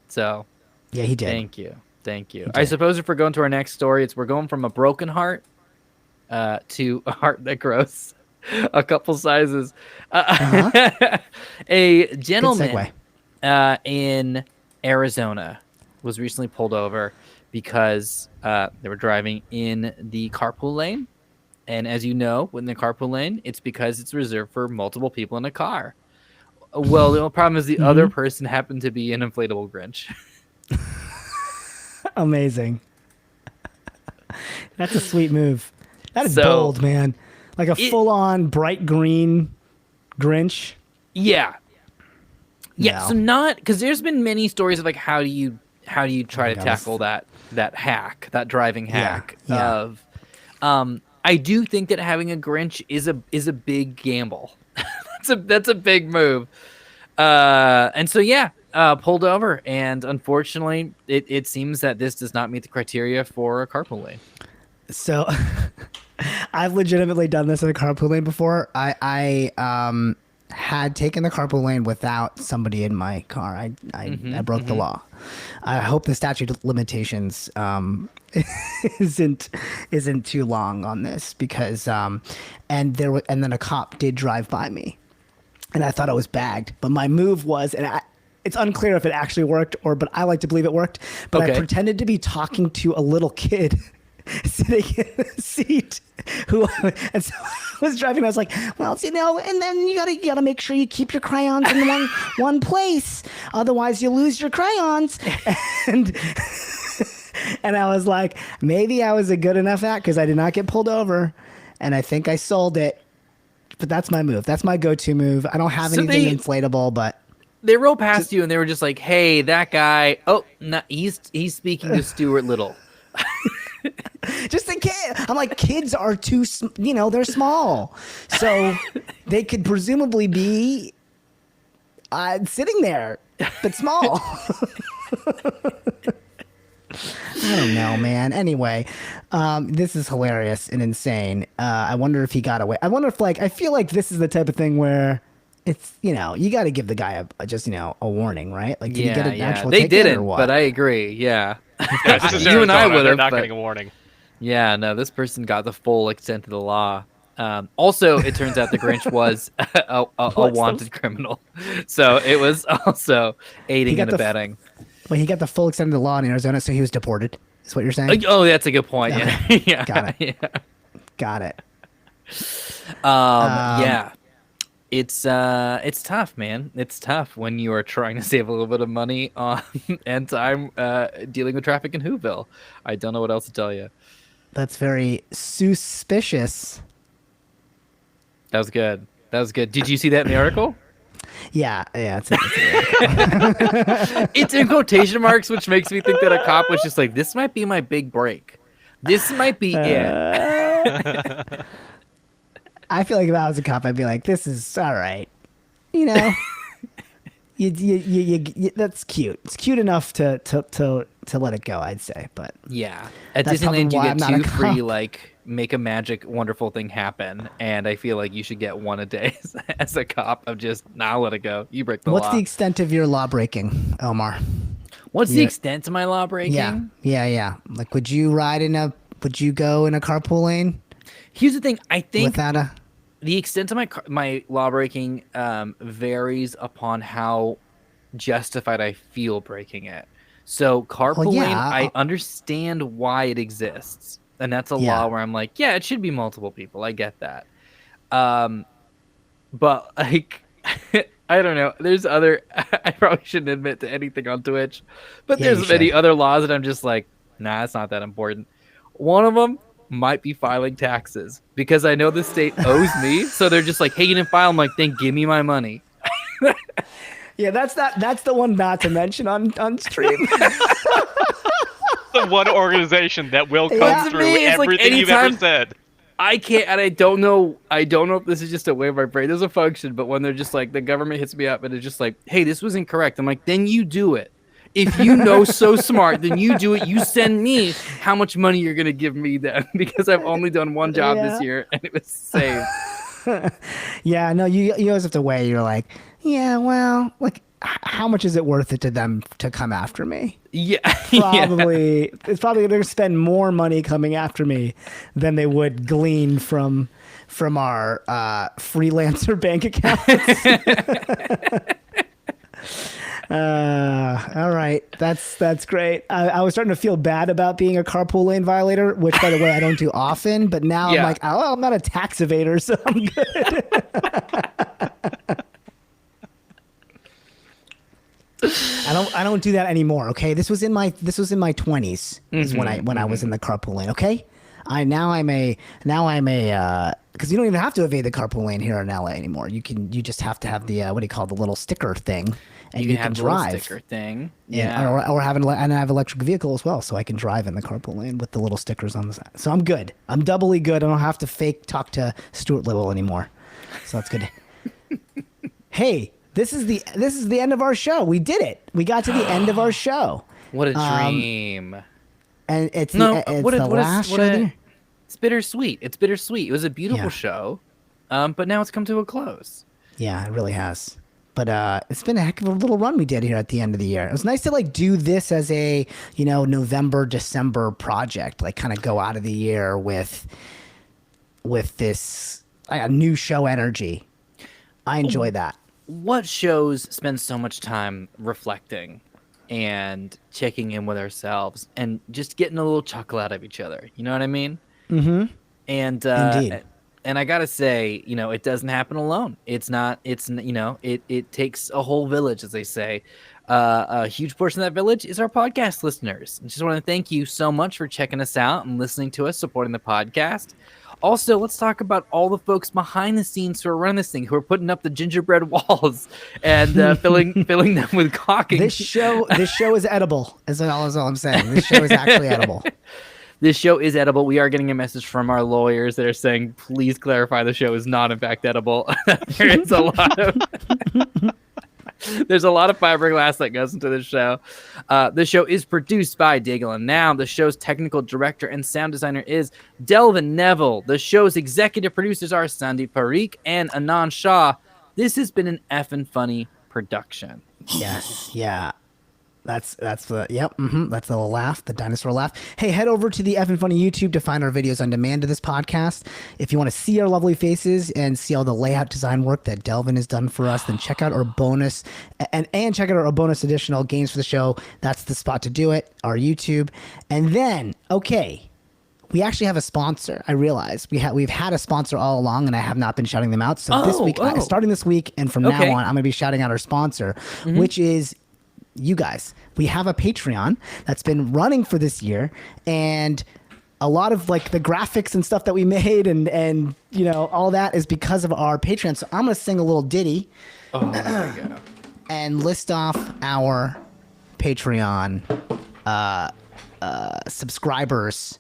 So Yeah, he did. Thank you. I suppose if we're going to our next story, we're going from a broken heart to a heart that grows a couple sizes. A gentleman in Arizona was recently pulled over because they were driving in the carpool lane. And as you know, in the carpool lane, it's because it's reserved for multiple people in a car. Well, the only problem is the other person happened to be an inflatable Grinch. Amazing. That's a sweet move. That is bold, man. Like a full-on bright green Grinch. Yeah. No. So not because there's been many stories of like how do you try to tackle that driving hack of I do think that having a Grinch is a big gamble. that's a big move. And so pulled over, and unfortunately it seems that this does not meet the criteria for a carpool lane. So I've legitimately done this in a carpool lane before. I had taken the carpool lane without somebody in my car. I broke the law. I hope the statute of limitations isn't too long on this because and then a cop did drive by me, and I thought I was bagged. But my move was, it's unclear if it actually worked but I like to believe it worked. But I pretended to be talking to a little kid sitting in the seat and so I was driving. I was like, well, and then you gotta make sure you keep your crayons in one place, otherwise you lose your crayons. And I was like, maybe I was a good enough act because I did not get pulled over, and I think I sold it. But that's my move. That's my go-to move. I don't have anything inflatable, but they rolled past you and they were just like, hey, that guy, no, he's speaking to Stuart Little. Just a kid. I'm like, kids are they're small. So they could presumably be sitting there, but small. I don't know, man. Anyway, this is hilarious and insane. I wonder if he got away. I wonder if, I feel like this is the type of thing where it's, you got to give the guy a warning, right? Like, did he get an actual They ticket didn't, or what? but I agree. Yeah. Yeah, this is You and I Arizona. would They're have, not but- getting a warning. Yeah, no, this person got the full extent of the law. Also, it turns out the Grinch was a wanted criminal. So it was also aiding and abetting. Well, he got the full extent of the law in Arizona, so he was deported. Is what you're saying? Oh, that's a good point. Okay. Yeah. Got it. Yeah. Got it. Yeah. It's tough, man. It's tough when you are trying to save a little bit of money and time dealing with traffic in Whoville. I don't know what else to tell you. That's very suspicious. That was good. Did you see that in the article? Yeah, yeah. It's in quotation marks, which makes me think that a cop was just like, this might be my big break. This might be it. I feel like if I was a cop, I'd be like, this is all right. You know, that's cute. It's cute enough to let it go, I'd say. But Yeah. At That's probably Disneyland, you why I'm get not a 2 free, cop. like, make a magic, wonderful thing happen. And I feel like you should get 1 a day as a cop of just, nah, let it go. You break the what's law. the extent of your law breaking, Omar? What's the Yeah. extent of my law breaking? Yeah. Like, would you go in a carpool lane Here's the thing. I think without a? the extent of my law breaking varies upon how justified I feel breaking it. So carpooling, yeah. I understand why it exists, and that's a Yeah. law where I'm like, yeah, it should be multiple people. I get that, but like, I don't know. There's other. I probably shouldn't admit to anything on Twitch, but Yeah, you there's many should. other laws that I'm just like, nah, it's not that important. One of them might be filing taxes because I know the state owes me, so they're just like, hey, you didn't file. I'm like, then give me my money. Yeah, that's the one not to mention on stream. The one organization that will come Yeah. through Me, it's like everything you've ever anytime- said. I can't, and I don't know if this is just a way of my brain doesn't function, but when they're just like, the government hits me up and it's just like, hey, this was incorrect. I'm like, then you do it. If you know so smart, then you do it. You send me how much money you're going to give me then, because I've only done one job Yeah. this year and it was saved. Yeah, no, you always have to weigh. You're like, yeah, well, like, how much is it worth it to them to come after me? Yeah. Probably, it's probably going to spend more money coming after me than they would glean from our freelancer bank accounts. All right, that's great. I was starting to feel bad about being a carpool lane violator, which, by the way, I don't do often. But now I'm Yeah. like, oh, I'm not a tax evader, so I'm good. I don't do that anymore. Okay, this was in my 20s is when I was in the carpool lane. Okay, now I'm a because you don't even have to evade the carpool lane here in LA anymore. You just have to have the what do you call the little sticker thing, and you can have the little drive. sticker thing. Yeah, Yeah. or have and I have electric vehicle as well, so I can drive in the carpool lane with the little stickers on the side. So I'm good. I'm doubly good. I don't have to fake talk to Stuart Little anymore. So that's good. Hey, this is the end of our show. We did it. We got to the end of our show, What a dream. and it's No, the, it's what a- the what a- last what show. a- of the year. It's bittersweet. It's bittersweet. It was a beautiful Yeah. show, but now it's come to a close. Yeah, it really has. But it's been a heck of a little run we did here at the end of the year. It was nice to like do this as a November, December project, like kind of go out of the year with this new show energy. I enjoy that. What shows spend so much time reflecting and checking in with ourselves and just getting a little chuckle out of each other? You know what I mean? Mm-hmm. And Indeed. and I gotta say, it doesn't happen alone. It takes a whole village, as they say. A huge portion of that village is our podcast listeners. I just want to thank you so much for checking us out and listening to us, supporting the podcast. Also, let's talk about all the folks behind the scenes who are running this thing, who are putting up the gingerbread walls and filling them with caulking. This show is edible. Is all I'm saying. This show is actually edible. This show is edible. We are getting a message from our lawyers that are saying, please clarify the show is not in fact edible. There's a lot of fiberglass that goes into this show. The show is produced by Diggle and Now. The show's technical director and sound designer is Delvin Neville. The show's executive producers are Sandeep Parikh and Anand Shah. This has been an EffinFunny production. Yes. Yeah. That's the yep. Mm-hmm, that's the laugh, the dinosaur laugh. Hey, head over to the EffinFunny YouTube to find our videos on demand of this podcast. If you want to see our lovely faces and see all the layout design work that Delvin has done for us, then check out our bonus and check out our bonus additional games for the show. That's the spot to do it. Our YouTube, and then we actually have a sponsor. I realize we've had a sponsor all along, and I have not been shouting them out. So this week, starting this week, and from now on, I'm going to be shouting out our sponsor, which is you guys. We have a Patreon that's been running for this year, and a lot of like the graphics and stuff that we made and all that is because of our Patreon. So I'm going to sing a little ditty Oh, there we go. and list off our Patreon subscribers.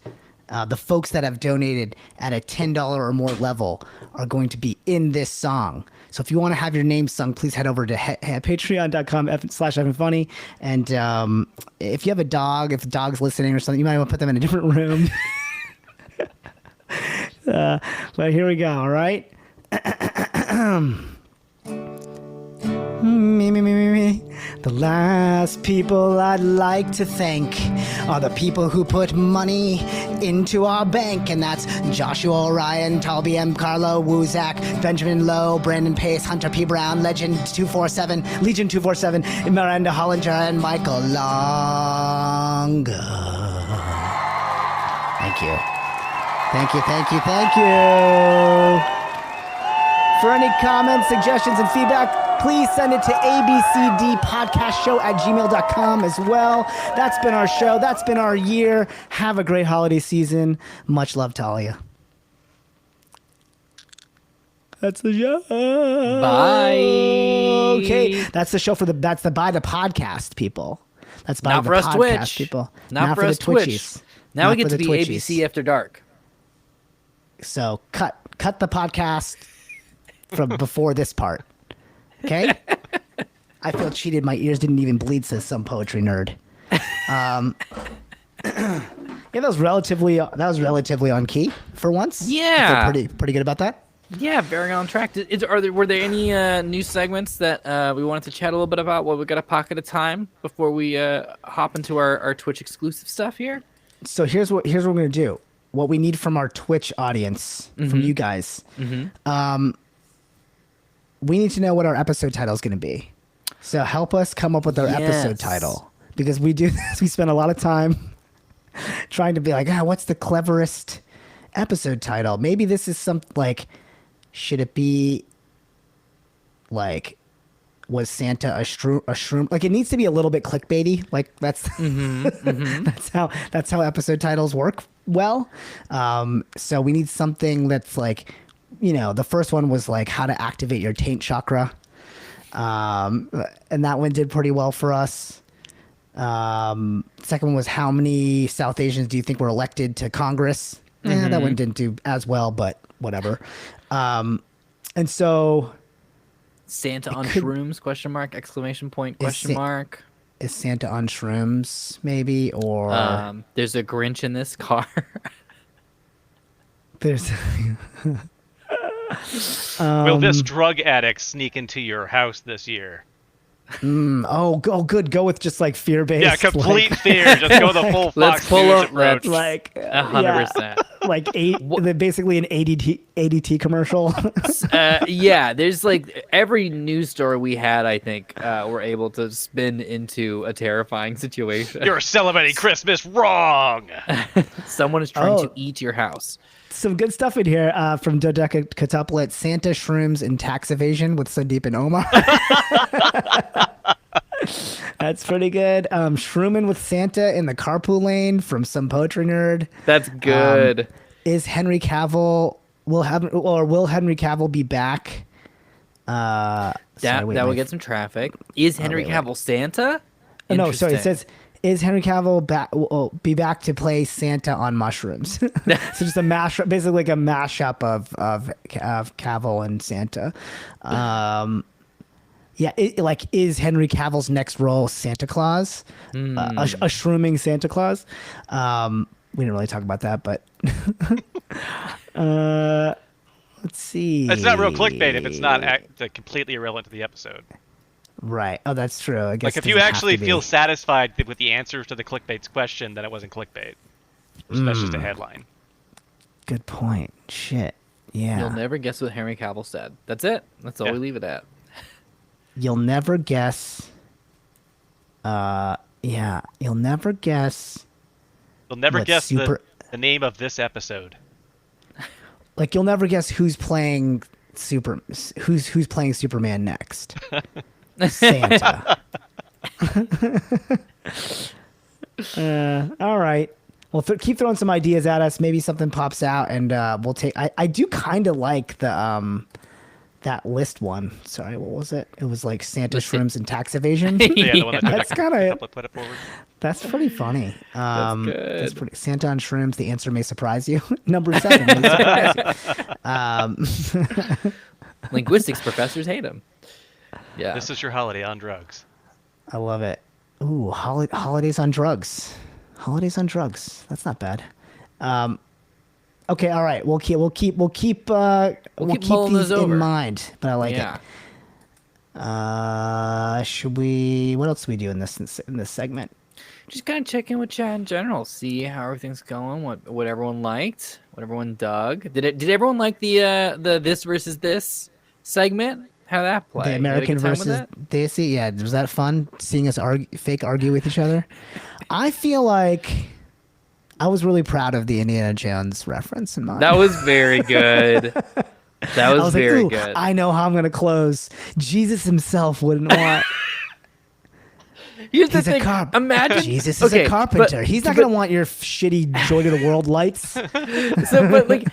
The folks that have donated at a $10 or more level are going to be in this song. So if you want to have your name sung, please head over to patreon.com/EffinFunny. And if you have a dog, if the dog's listening or something, you might want to put them in a different room. But here we go, all right? Me. The last people I'd like to thank are the people who put money into our bank, and that's Joshua Orion, Talby M. Carlo, Wuzak, Benjamin Lowe, Brandon Pace, Hunter P. Brown, Legion 247, Miranda Hollinger, and Michael Longa. Thank you. For any comments, suggestions, and feedback, please send it to abcdpodcastshow@gmail.com as well. That's been our show. That's been our year. Have a great holiday season. Much love to all of you. That's the show. Bye. Okay, that's the show that's the Buy the Podcast people. That's Buy Not the for us Podcast Twitch. people. Not for us the Twitch. Twitchies. Now Not we get for to the the Twitchies. ABC After Dark. So cut the podcast from before this part. Okay? I feel cheated. My ears didn't even bleed, says some poetry nerd. Yeah, that was relatively on key for once. Yeah. I feel pretty good about that. Yeah, very on track. Were there any new segments that we wanted to chat a little bit about while we got a pocket of time before we hop into our Twitch exclusive stuff here? So here's what we're gonna do. What we need from our Twitch audience, from you guys. We need to know what our episode title is going to be. So help us come up with our episode title, because we do this. We spend a lot of time trying to be like, what's the cleverest episode title? Maybe this is something like, should it be like, was Santa a shroom? Like, it needs to be a little bit clickbaity. Like that's that's how episode titles work well. So we need something that's like, the first one was like how to activate your taint chakra. And that one did pretty well for us. Second one was how many South Asians do you think were elected to Congress? That one didn't do as well, but whatever. And so Santa on shrooms? Question mark! Exclamation point! Question mark! Is Santa on shrooms? Maybe, or there's a Grinch in this car. There's. Will this drug addict sneak into your house this year? Good. Go with just like fear-based. Yeah, complete fear. Just go the full Fox News approach. Like 100%. Like basically an ADT commercial. Yeah, there's like every news story we had, I think, were able to spin into a terrifying situation. You're celebrating Christmas wrong. Someone is trying to eat your house. Some good stuff in here from Dodecatuplet. Santa, Shrooms, and Tax Evasion with Sandeep and Omar. That's pretty good. Shroomin' with Santa in the carpool lane from Some Poetry Nerd. That's good. Is Henry Cavill will Henry Cavill be back? That will get some traffic. Is Henry Cavill Santa? No, sorry. It says, is Henry Cavill be back to play Santa on mushrooms? So just a mashup, basically like a mashup of Cavill and Santa. Yeah, is Henry Cavill's next role Santa Claus? A shrooming Santa Claus? We didn't really talk about that, but let's see. It's not real clickbait if it's not completely irrelevant to the episode. Right. Oh, that's true. I guess like if you actually feel satisfied with the answers to the clickbait's question, then it wasn't clickbait. That's just a headline. Good point. Shit. Yeah. You'll never guess what Henry Cavill said. That's it. That's all we leave it at. You'll never guess. You'll never guess. You'll never guess the name of this episode. Like you'll never guess who's playing who's playing Superman next. Santa. All right. Well, keep throwing some ideas at us. Maybe something pops out, and we'll take. I do kind of like the that list one. Sorry, what was it? It was like Santa, List it. Shrooms, and tax evasion. Yeah, the one that That's kinda- put it forward. That's pretty funny. That's That's good. pretty. Santa on Shrooms. The answer may surprise you. Number 7 may surprise you. Linguistics professors hate him. Yeah. This is your holiday on drugs. I love it. Ooh, holidays on drugs. Holidays on drugs. That's not bad. Okay, all right. We'll keep keep these mulling those over. in mind. But I like Yeah. it. Should we? What else do we do in this segment? Just kind of check in with chat in general, see how everything's going, what everyone liked, what everyone dug. Did everyone like the this versus this segment? How that play? The You had a American good time with versus it? Desi. Yeah, was that fun? Seeing us fake argue with each other. I feel like I was really proud of the Indiana Jones reference in mine. That was very good. That was, I was very like, ooh, good. I know how I'm gonna close. Jesus himself wouldn't want. Here's the He's a thing. Imagine Jesus is a carpenter. He's not gonna want your shitty Joy to the World lights. So, but like,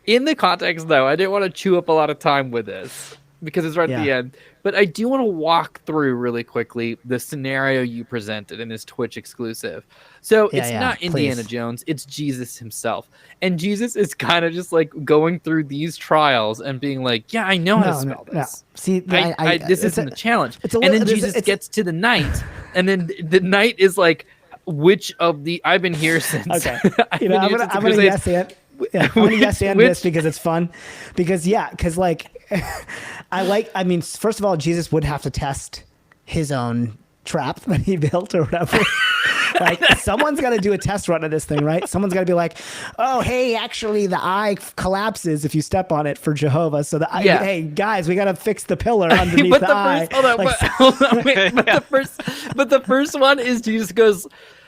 in the context though, I didn't want to chew up a lot of time with this because it's right at the Yeah. end. But I do want to walk through really quickly the scenario you presented in this Twitch exclusive. So it's not Indiana please. Jones, it's Jesus himself. And Jesus is kind of just like going through these trials and being like, yeah, I know how to spell No. this. See, This isn't a challenge. it's a And then little- Jesus gets to the night, and then the night is like, which of the I've been here since. Okay. I've You know, been I'm here gonna, since I'm the gonna Crusades. yes and. Yeah, I'm gonna yes and Which- this because it's fun. Because like, I mean, first of all, Jesus would have to test his own trap that he built or whatever. Like, someone's got to do a test run of this thing, right? Someone's got to be like, oh, hey, actually, the eye collapses if you step on it for Jehovah. So hey, guys, we got to fix the pillar underneath but the eye. Hold on, Like, hold on, wait, but the first one is Jesus goes,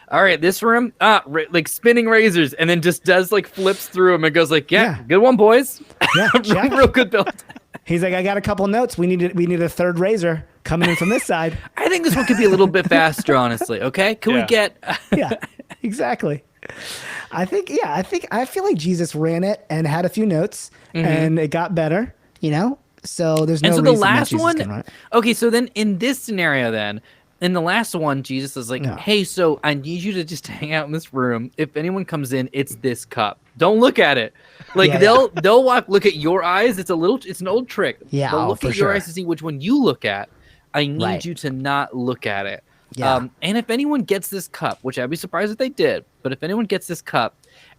all right, this room, like spinning razors, and then just does like flips through them and goes like, yeah. Good one, boys. Yeah, check. real good build. He's like, I got a couple notes. We need a third razor coming in from this side. I think this one could be a little bit faster, honestly. Okay, can we get? Yeah, exactly. I feel like Jesus ran it and had a few notes, and it got better. You know, so there's no. And so reason the that last Jesus one. can run it. Okay, so then in this scenario, then in the last one, Jesus is like, hey, so I need you to just hang out in this room. If anyone comes in, it's this cup. Don't look at it. Like they'll look at your eyes. It's an old trick. Yeah, they'll look for at your sure. eyes to see which one you look at. I need you to not look at it. Yeah. And if anyone gets this cup, which I'd be surprised if they did, but if anyone gets this cup,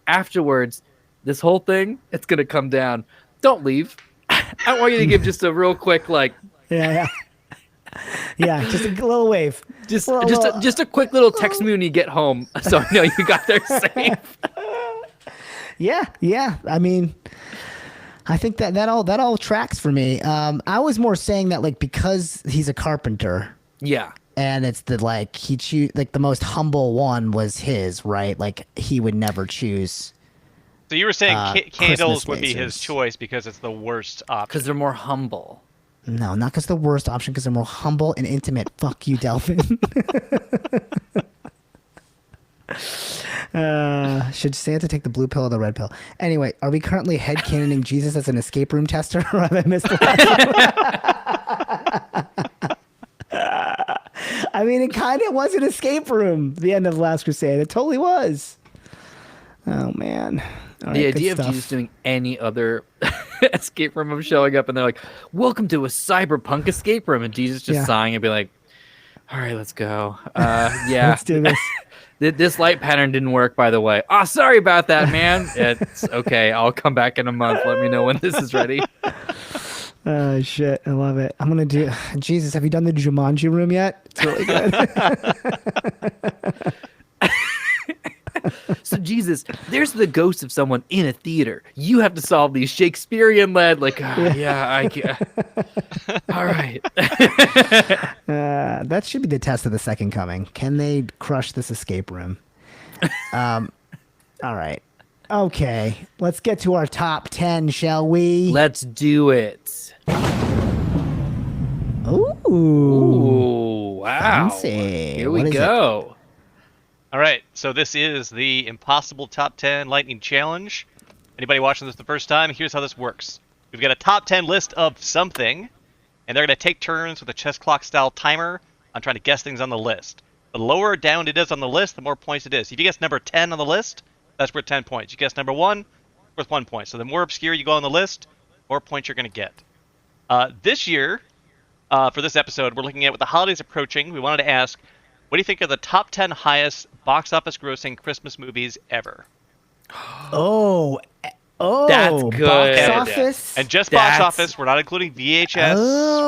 afterwards, this whole thing, it's gonna come down. Don't leave. I want you to give just a real quick like. Yeah. Just a little wave. Just a quick little text me when you get home, so I know you got there safe. Yeah. I mean, I think that all tracks for me. I was more saying that like because he's a carpenter. Yeah. And it's the like the most humble one was his, right? Like he would never choose. So you were saying candles Christmas would be his lasers. choice because it's the worst option. Because they're more humble. No, not because the worst option, because they're more humble and intimate. Fuck you, Delvin. Should Santa take the blue pill or the red pill? Anyway, are we currently headcanoning Jesus as an escape room tester? Or have I missed the last one? I mean, it kind of was an escape room, the end of The Last Crusade. It totally was. Oh, man. All The right, idea good of stuff. Jesus doing any other escape room of showing up and they're like, welcome to a cyberpunk escape room. And Jesus just sighing and be like, all right, let's go. Yeah. Let's do this. This light pattern didn't work, by the way. Oh, sorry about that, man. It's okay. I'll come back in a month. Let me know when this is ready. Oh, shit. I love it. I'm going to do... Jesus, have you done the Jumanji room yet? It's really good. So, Jesus, there's the ghost of someone in a theater. You have to solve these Shakespearean-led, like, I can't. All right. That should be the test of the second coming. Can they crush this escape room? All right. Okay. Let's get to our top 10, shall we? Let's do it. Ooh. Ooh, wow. Fancy. Here we What is go. All right, so this is the Impossible Top 10 Lightning Challenge. Anybody watching this the first time, here's how this works. We've got a top 10 list of something, and they're going to take turns with a chess clock style timer on trying to guess things on the list. The lower down it is on the list, the more points it is. If you guess number 10 on the list, that's worth 10 points. You guess number 1, worth 1 point. So the more obscure you go on the list, the more points you're going to get. This year, for this episode, we're looking at with the holidays approaching. We wanted to ask, what do you think are the top 10 highest box office grossing Christmas movies ever? Oh, That's good. Box Ever. office. And just box office. We're not including VHS.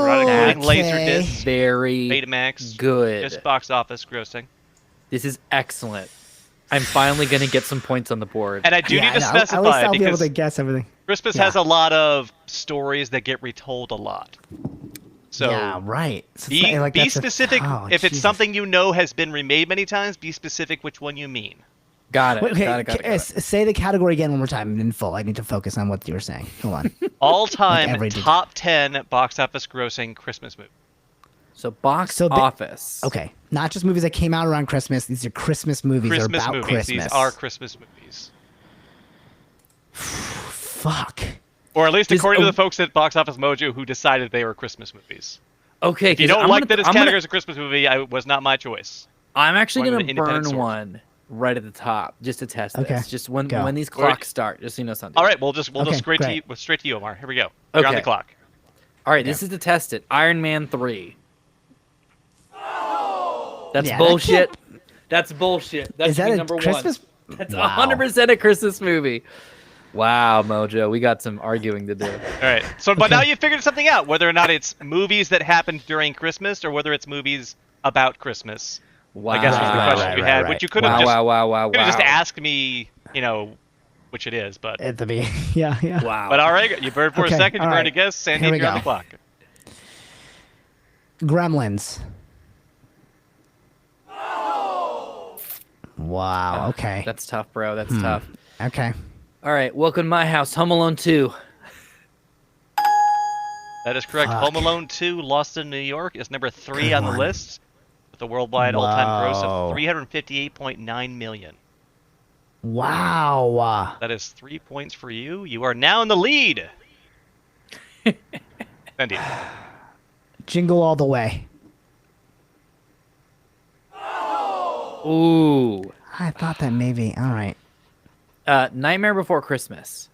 We're not including okay. Laserdisc, Very Betamax. good. Just box office grossing. This is excellent. I'm finally going to get some points on the board. And I do need to At least specify I'll be able because to guess everything. Christmas has a lot of stories that get retold a lot. So yeah, right. So be, like be that's specific. If it's Jesus. something you know has been remade many times, be specific which one you mean. Got it. Wait, okay, Got it. say the category again one more time in full. I need to focus on what you were saying. Hold on. All-time every top 10 box office grossing Christmas movie. So box office. Okay, not just movies that came out around Christmas. These are Christmas movies. Christmas or about movies. Christmas. These are Christmas movies. Fuck. Or at least according to the folks at Box Office Mojo who decided they were Christmas movies. Okay. If you don't like that it's categorized as a Christmas movie, it was not my choice. I'm actually Going going with to an independent burn source. one right at the top just to test Okay, this. Just when go. these clocks start, just so you know something. All right, we'll just Okay, straight great. to you, Omar. Here we go. You're on the Okay. clock. All right, this is to test it. Iron Man 3. That's Yeah, that bullshit. That's bullshit. That Is should that be a number Christmas? one. That's Wow. 100% a Christmas movie. Wow, Mojo, we got some arguing to do. All right. So, but now you figured something out, whether or not it's movies that happened during Christmas or whether it's movies about Christmas. Wow. I guess was the question you had, which you could have Wow. just asked me, which it is, but At the beginning. Yeah. Wow. but all right, you burned for Okay, a second, you all burned a right. guess, Sandy, Here we you're on go. the clock. Gremlins. Wow. Okay. That's tough, bro. That's tough. Okay. All right, welcome to my house. Home Alone 2. That is correct. Fuck. Home Alone 2, Lost in New York, is number 3 Good on the one. list with a worldwide all-time gross Wow. of $358.9 million. Wow. That is 3 points for you. You are now in the lead. Sandy. Jingle All the Way. Ooh. I thought that maybe. All right. Nightmare Before Christmas.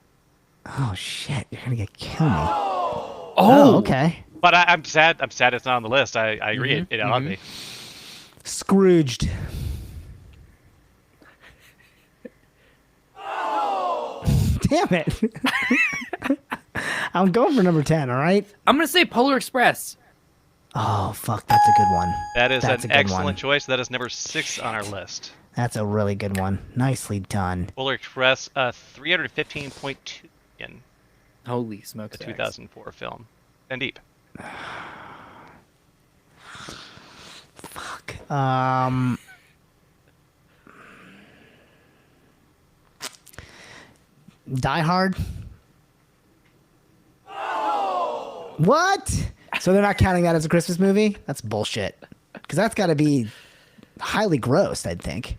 Oh shit! You're gonna kill me. Oh, Okay. But I'm sad. I'm sad it's not on the list. I agree. It ought to be. Scrooged. Damn it! I'm going for number 10. All right. I'm gonna say Polar Express. Oh fuck! That's a good one. That is That's an a good excellent one. choice. That is number 6 on our list. That's a really good one. Nicely done. Polar Express, 315.2 million, Holy smokes! the 2004 film. And deep. Fuck. Die Hard. What? So they're not counting that as a Christmas movie? That's bullshit. Because that's got to be highly gross, I'd think.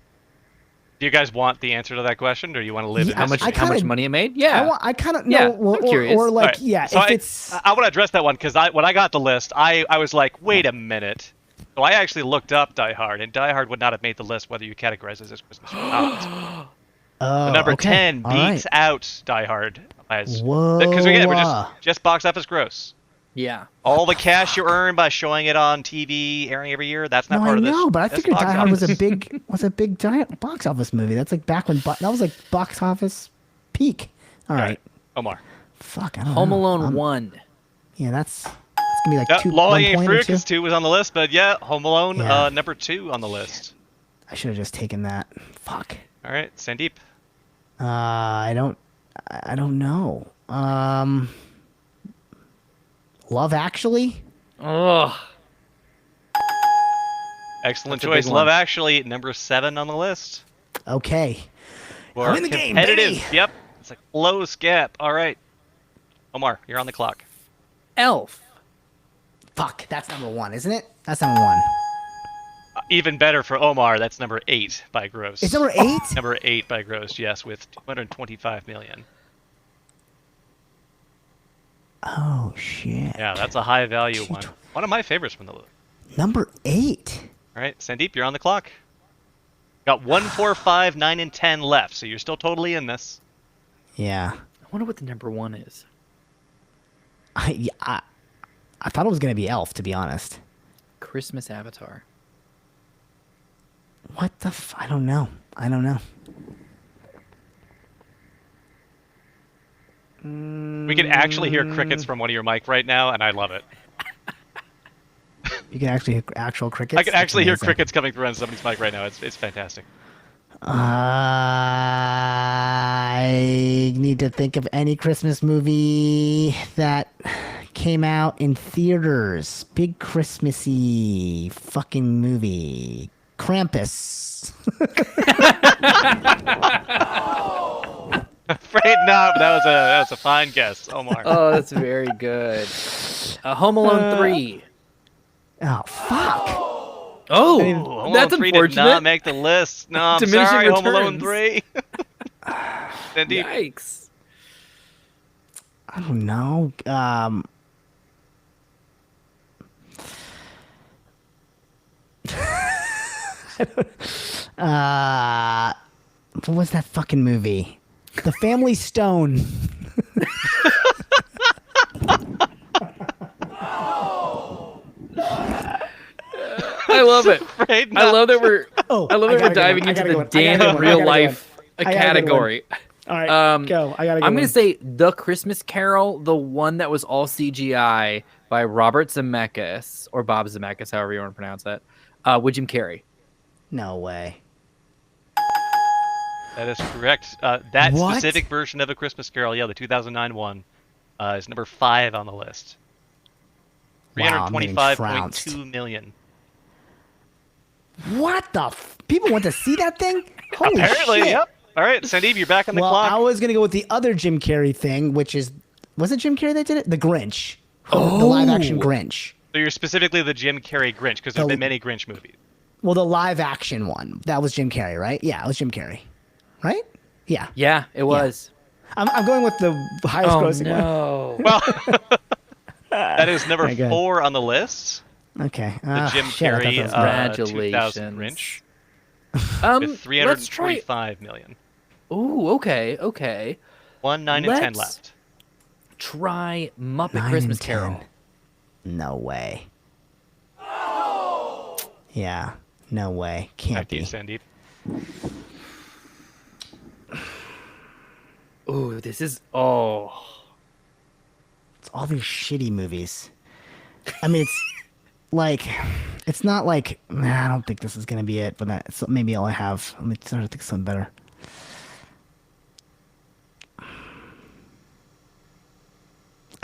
Do you guys want the answer to that question, or do you want to live in Yeah, mystery? How much money it made? Yeah. I kind of Yeah, know. I'm curious. Or like, All right, yeah, so if it's. I want to address that one because when I got the list, I was like, wait a minute. So I actually looked up Die Hard, and Die Hard would not have made the list whether you categorize it as Christmas or not. Oh, Number okay. 10 All beats right. out Die Hard. Because Whoa. again, we're just box office gross. Yeah. All the cash you earn by showing it on TV, airing every year, that's not No, part I of this. know, but I That's figured box Die Hard was office. a big giant box office movie. That's like back when that was like box office peak. All right. Omar. Fuck. I don't Home know. Alone 1. Yeah, that's gonna be like Yeah, two. low 1 hanging point or fruit two. because 2 was on the list, but yeah, Home Alone, Yeah. number 2 on the list. I should have just taken that. Fuck. All right, Sandeep. I don't know. Love Actually. Ugh. Excellent That's a big choice. one. Love Actually, number 7 on the list. Okay. For I'm in the game, competitive. baby. Yep, it's a close gap. All right, Omar, you're on the clock. Elf. Fuck. That's number 1, isn't it? That's number 1. Even better for Omar, that's number 8 by gross. It's number 8. Number 8 by gross, yes, with 225 million. Oh shit. Yeah, that's a high value one. One of my favorites from the list. Number 8. All right, Sandeep, you're on the clock. Got 1, 4, 5, 9, and 10 left, so you're still totally in this. Yeah. I wonder what the number 1 is. I thought it was gonna be Elf, to be honest. Christmas Avatar. What the I don't know. We can actually hear crickets from one of your mic right now, and I love it. You can actually hear actual crickets? I can actually hear That's amazing. crickets coming through on somebody's mic right now. It's fantastic. I need to think of any Christmas movie that came out in theaters. Big Christmassy fucking movie. Krampus. Afraid not, but that was a fine guess, Omar. Oh, that's very good. Home Alone 3. Oh, fuck. Oh, Home Alone that's 3 unfortunate. did not make the list. No, I'm Diminishing sorry, Home Alone returns. 3. Sandeep. Yikes. I don't know. What was that fucking movie? The Family Stone. I love it. Afraid I not. love that we're. Oh, I love that we're diving into the damn real life category. All right, go. I gotta go. I'm gonna say The Christmas Carol, the one that was all CGI by Robert Zemeckis or Bob Zemeckis, however you want to pronounce that, with Jim Carrey. No way. That is correct. That What? specific version of A Christmas Carol, yeah, the 2009 one, is number 5 on the list. Wow, I'm getting 325.2 million. What the? People went to see that thing? Holy Apparently, shit. yep. All right, Sandeep, you're back on the Well, clock. I was gonna go with the other Jim Carrey thing, which is, was it Jim Carrey that did it? The Grinch. The live action Grinch. So you're specifically the Jim Carrey Grinch, because there's The- been many Grinch movies. Well, the live action one. That was Jim Carrey, right? Yeah, it was Jim Carrey. Right? Yeah. Yeah, it was. I'm going with the highest Oh grossing one. no. Well, that is number Okay, good. 4 on the list. Okay. The Jim shit, I thought Carrey that was 2000 Grinch with Let's try. 345 million. Ooh, okay. 1, 9, and 10 Let's- left. Try Muppet 9 Christmas and 10. Carol. No way. Yeah. No way. Can't Back to be. you, Sandeep. Ooh, this is oh. It's all these shitty movies. I mean, it's like, it's not like, nah, I don't think this is gonna be it, but maybe all I have. Let me try to think of something better.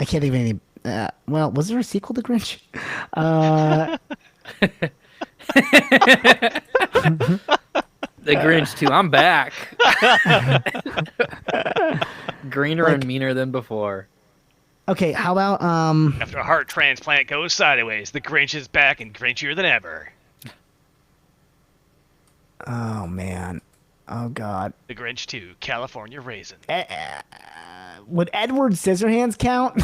I can't think of any. Well, was there a sequel to Grinch? The Grinch too. I'm back. Greener and meaner than before. Okay, how about After a heart transplant goes sideways, the Grinch is back and Grinchier than ever. oh man, oh god, The Grinch 2, California Raisin. would Edward Scissorhands count?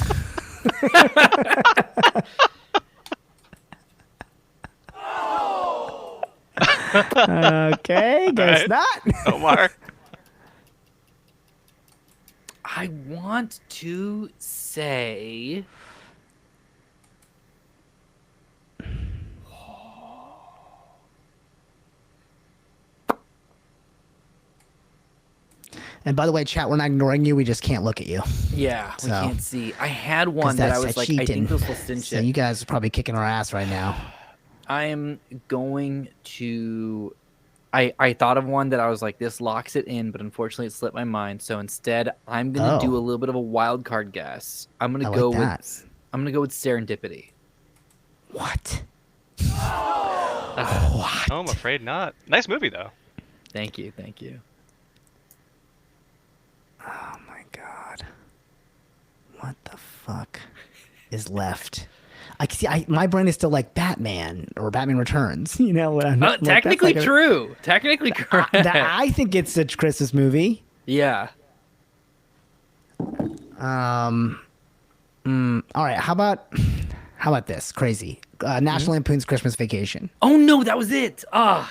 Okay, guess Right. not. Omar. I want to say And by the way, chat, we're not ignoring you. We just can't look at you. yeah, we So- can't see. I had 'Cause one that I that's was a like, I cheating. think this will cinch So it. you guys are probably kicking our ass right now. I am going to. I thought of one that I was like, this locks it in, but unfortunately it slipped my mind. So instead, I'm gonna do Oh. a little bit of a wild card guess. I'm I gonna like go that. with. I'm gonna go with serendipity. What? No, I'm afraid not. Nice movie, though. Thank you. Oh my god. What the fuck is left? I see. My brain is still like Batman or Batman Returns. You know what I'm like, that's Technically like a- true. Technically correct. I think it's a Christmas movie. Yeah. All right. How about this? Crazy. National Lampoon's Christmas Vacation. Oh no, that was it. Ah.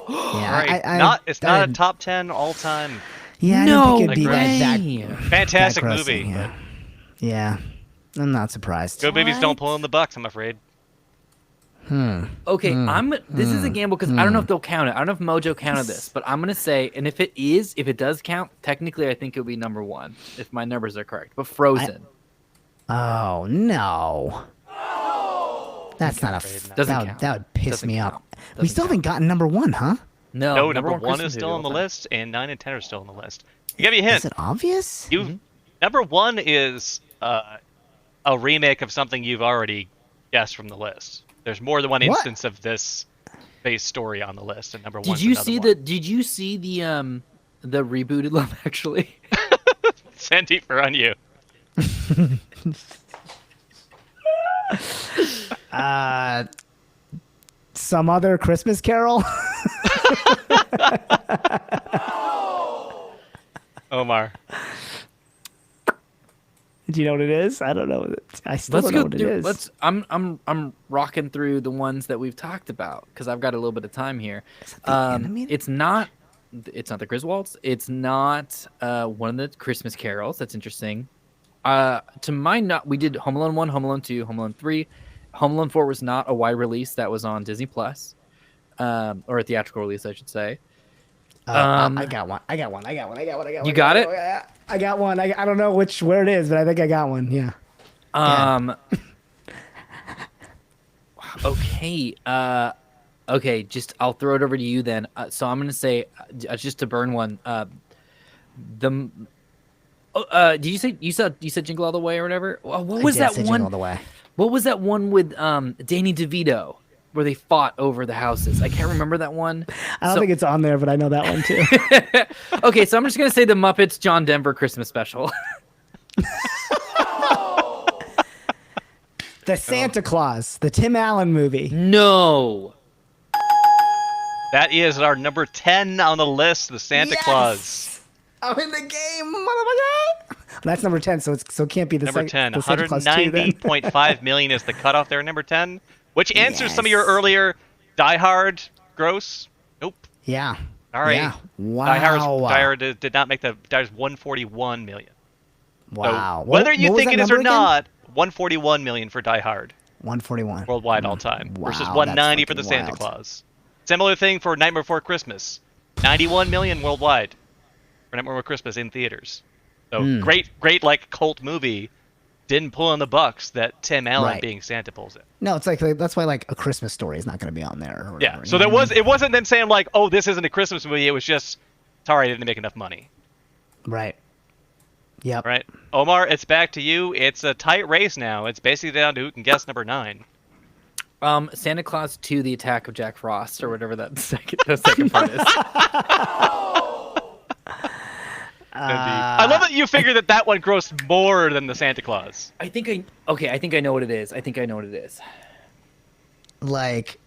Yeah. Right. It's not a top 10 all time. Yeah. I didn't think it'd be that Fantastic grossing, movie. yeah. But Yeah. I'm not surprised. good movies don't pull in the bucks, I'm afraid. Okay, this is a gamble because I don't know if they'll count it. I don't know if Mojo counted this, but I'm gonna say, and if it does count, technically I think it would be number 1 if my numbers are correct. But Frozen. Oh no. That's not a. Doesn't count. That would piss Doesn't me count. off. We Doesn't still count. haven't gotten number 1, huh? No, number 1 Christmas is still movie on the all time. list, and 9 and 10 are still on the list. To give you a hint, Is it obvious? number 1 is a remake of something you've already guessed from the list. There's more than one instance of this base story on the list, and number 1. Did you see the rebooted Love Actually? Sandy for on you. Some other Christmas Carol. Omar. Do you know what it is? I don't know. I still don't know what it is. I'm rocking through the ones that we've talked about because I've got a little bit of time here. animated? It's not the Griswolds. It's not one of the Christmas carols. That's interesting. To my we did Home Alone 1, Home Alone 2, Home Alone 3. Home Alone 4 was not a wide release. That was on Disney Plus, or a theatrical release, I should say. I got one. You got it? I got one. I don't know where it is, but I think I got one. Yeah. Okay. Okay. Just I'll throw it over to you then. So I'm gonna say, just to burn one. Did you say you said Jingle All the Way or whatever? What was that one? Jingle All the Way. What was that one with Danny DeVito where they fought over the houses? I can't remember that one. I don't think it's on there, but I know that one too. Okay, so I'm just gonna say the Muppets John Denver Christmas Special. The Santa Claus, the Tim Allen movie. No. That is our number 10 on the list, the Santa Claus. I'm in the game, motherfucker. That's number 10, so it can't be the Number 10, the Santa Claus 2 then. 190.5 million is the cutoff there, number 10. Which answers some of your earlier Die Hard gross. Nope. Yeah. All right. Yeah. Wow. Die Hard did not make the. That was 141 million. Wow. So whether you what was think that it is or number again? not, 141 million for Die Hard 141. worldwide all time Wow, versus that's 190 for the fucking Santa wild. Claus. Similar thing for Nightmare Before Christmas, 91 million worldwide for Nightmare Before Christmas in theaters. So great like cult movie. Didn't pull in the bucks that Tim Allen Right. being Santa pulls in. No, it's like that's why like A Christmas Story is not going to be on there. Or Yeah. whatever, So you know what I mean? it wasn't them saying like, oh, this isn't a Christmas movie. It was just, sorry, I didn't make enough money. Right. Yep. Right. Omar, it's back to you. It's a tight race now. It's basically down to who can guess number 9. Santa Claus 2: The Attack of Jack Frost, or whatever that second part is. I love that you figure that one grossed more than the Santa Claus. I think I know what it is. Like,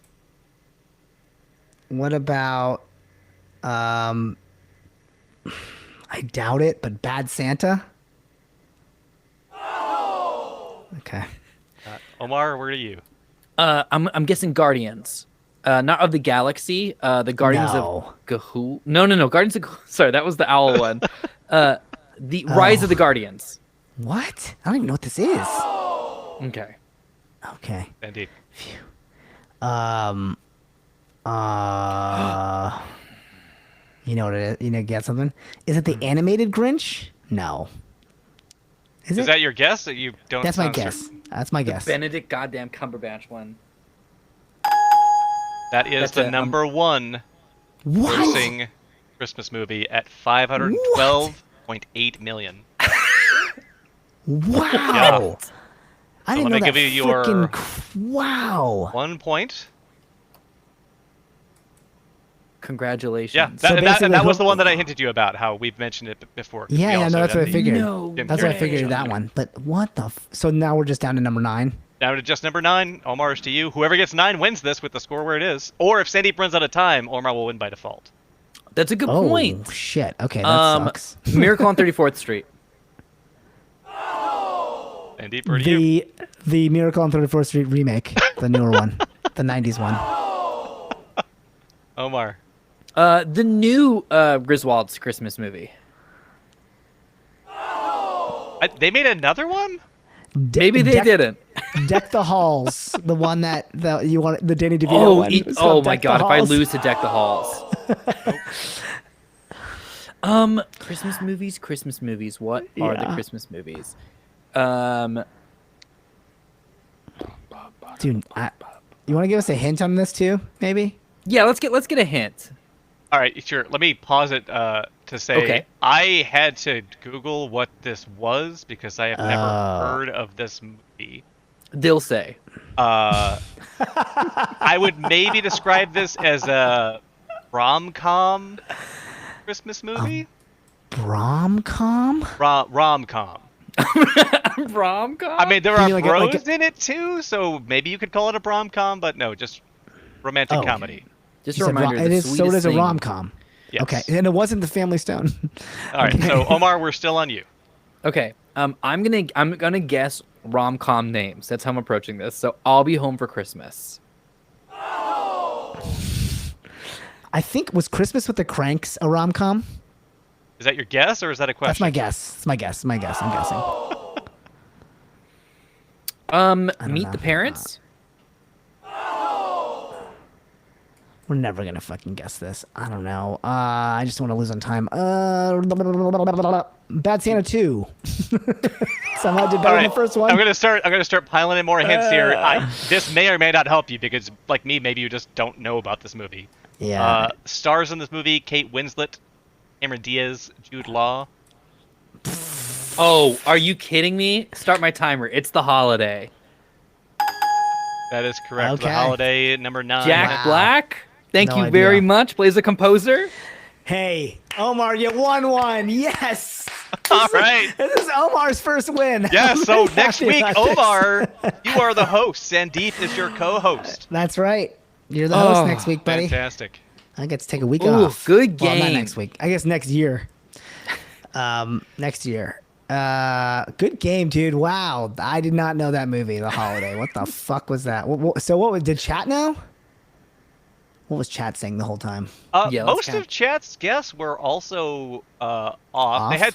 what about? I doubt it, but Bad Santa. Okay. Omar, where are you? I'm guessing Guardians. Not of the Galaxy. The Guardians No. of Gahul. No. Guardians of. Sorry, that was the owl one. The Rise of the Guardians. What? I don't even know what this is. Okay. Okay. Andy. You know what it is? You know, get something? Is it the animated Grinch? No. Is it? Is that your guess? That you don't. That's my sound guess. certain? That's my guess. Benedict goddamn Cumberbatch one. That is That's the it. number 1 What? grossing Christmas movie at 512.8 million. Wow. I So didn't let know me that. give you your- Wow. 1 point. Congratulations. Yeah, So and basically that was the who- one that I hinted you about, how we've mentioned it before. 'cause we Yeah, no, also that's what I had the figured. No That's what I way. figured that one. But what the? So now we're just down to number 9. Down to just number 9. Omar is to you. Whoever gets 9 wins this with the score where it is. Or if Sandeep runs out of time, Omar will win by default. That's a good Oh point. shit. Okay, that sucks. Miracle on 34th Street. Indeed, where do you? The Miracle on 34th Street remake, the newer one, the '90s one. Omar. The new Griswold's Christmas movie. They made another one? Maybe they didn't. Deck the Halls, the one that you want, the Danny DeVito one. Oh my God! If I lose to Deck the Halls. Christmas movies. What are the Christmas movies? Dude, you want to give us a hint on this too? Maybe. Yeah, let's get a hint. All right, sure. Let me pause it to say Okay. I had to Google what this was because I have never heard of this movie. They'll say. I would maybe describe this as a rom-com Christmas movie. Rom-com? Rom-com. Rom-com? I mean, there are like bros in it too, so maybe you could call it a rom-com, but no, just romantic comedy. Just You a said reminder. it is. So it is a thing- rom-com. Yes. Okay, and it wasn't the Family Stone. All right, so Omar, we're still on you. Okay. I'm gonna guess rom-com names. That's how I'm approaching this. So I'll Be Home for Christmas. I think was Christmas with the Cranks a rom-com. Is that your guess, or is that a question? That's my guess. It's my guess. I'm guessing. Meet the Parents. We're never gonna fucking guess this. I don't know. I just don't want to lose on time. Bad Santa 2. Somehow did better than the first one. I'm gonna start piling in more hints here. This may or may not help you because, like me, maybe you just don't know about this movie. Yeah. Stars in this movie: Kate Winslet, Cameron Diaz, Jude Law. Oh, are you kidding me? Start my timer. It's The Holiday. That is correct. Okay. The Holiday, number 9. Jack Black. Thank No you idea. very much. Plays a composer. Hey, Omar, you won one. Yes. All right. This is Omar's first win. Yeah. I'm So really next happy week, about this. Omar, you are the host. Sandeep is your co-host. That's right. You're the host Oh, next week, buddy. Fantastic. I get to take a week Ooh, off. good Well, not game. next week. I guess next year. Next year. Good game, dude. Wow. I did not know that movie, The Holiday. What the fuck was that? Did Chat know? What was Chat saying the whole time? Yeah, let's Most count. of Chat's guests were also off.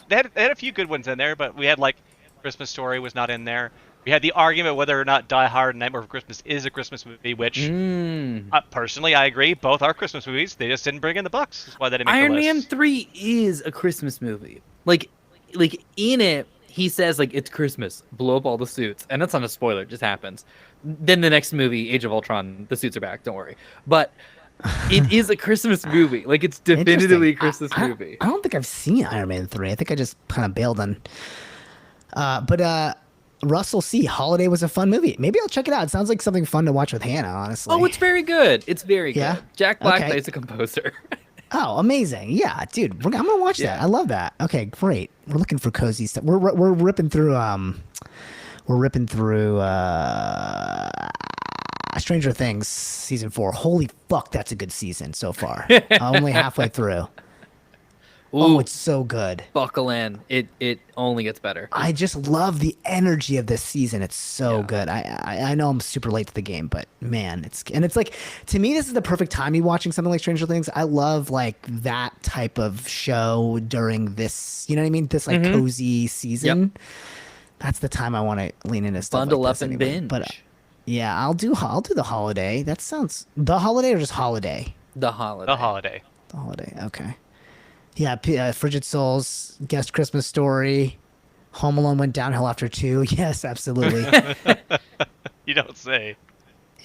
They had a few good ones in there, but we had like Christmas Story was not in there. We had the argument whether or not Die Hard and Nightmare Before Christmas is a Christmas movie, which personally I agree. Both are Christmas movies. They just didn't bring in the bucks. That's why they didn't make Iron the list. Man 3 is a Christmas movie. Like in it, he says like it's Christmas, blow up all the suits, and that's not a spoiler. It just happens. Then the next movie, Age of Ultron, the suits are back. Don't worry. But it is a Christmas movie. Like it's definitively a Christmas movie. I don't think I've seen Iron Man 3. I think I just kind of bailed on. But Russell C. Holiday was a fun movie. Maybe I'll check it out. It sounds like something fun to watch with Hannah, honestly. Oh, it's very good. It's very Yeah? good. Jack Black Okay. plays a composer. Oh, amazing. Yeah, dude. I'm going to watch that. Yeah. I love that. Okay, great. We're looking for cozy stuff. We're ripping through Stranger Things season 4. Holy fuck, that's a good season so far. Only halfway through. Oh, it's so good. Buckle in. It only gets better. I just love the energy of this season. It's so good. I know I'm super late to the game, but man, it's like, to me, this is the perfect time to be watching something like Stranger Things. I love like that type of show during this, you know what I mean? This like cozy season. Yep. That's the time I want to lean into stuff. Bundle like up this and anyway. binge. But yeah, I'll do The Holiday. That sounds, The Holiday or just Holiday? The Holiday. The Holiday. The Holiday. Okay. Yeah, Frigid Souls, Guest Christmas Story, Home Alone went downhill after 2. Yes, absolutely. You don't say.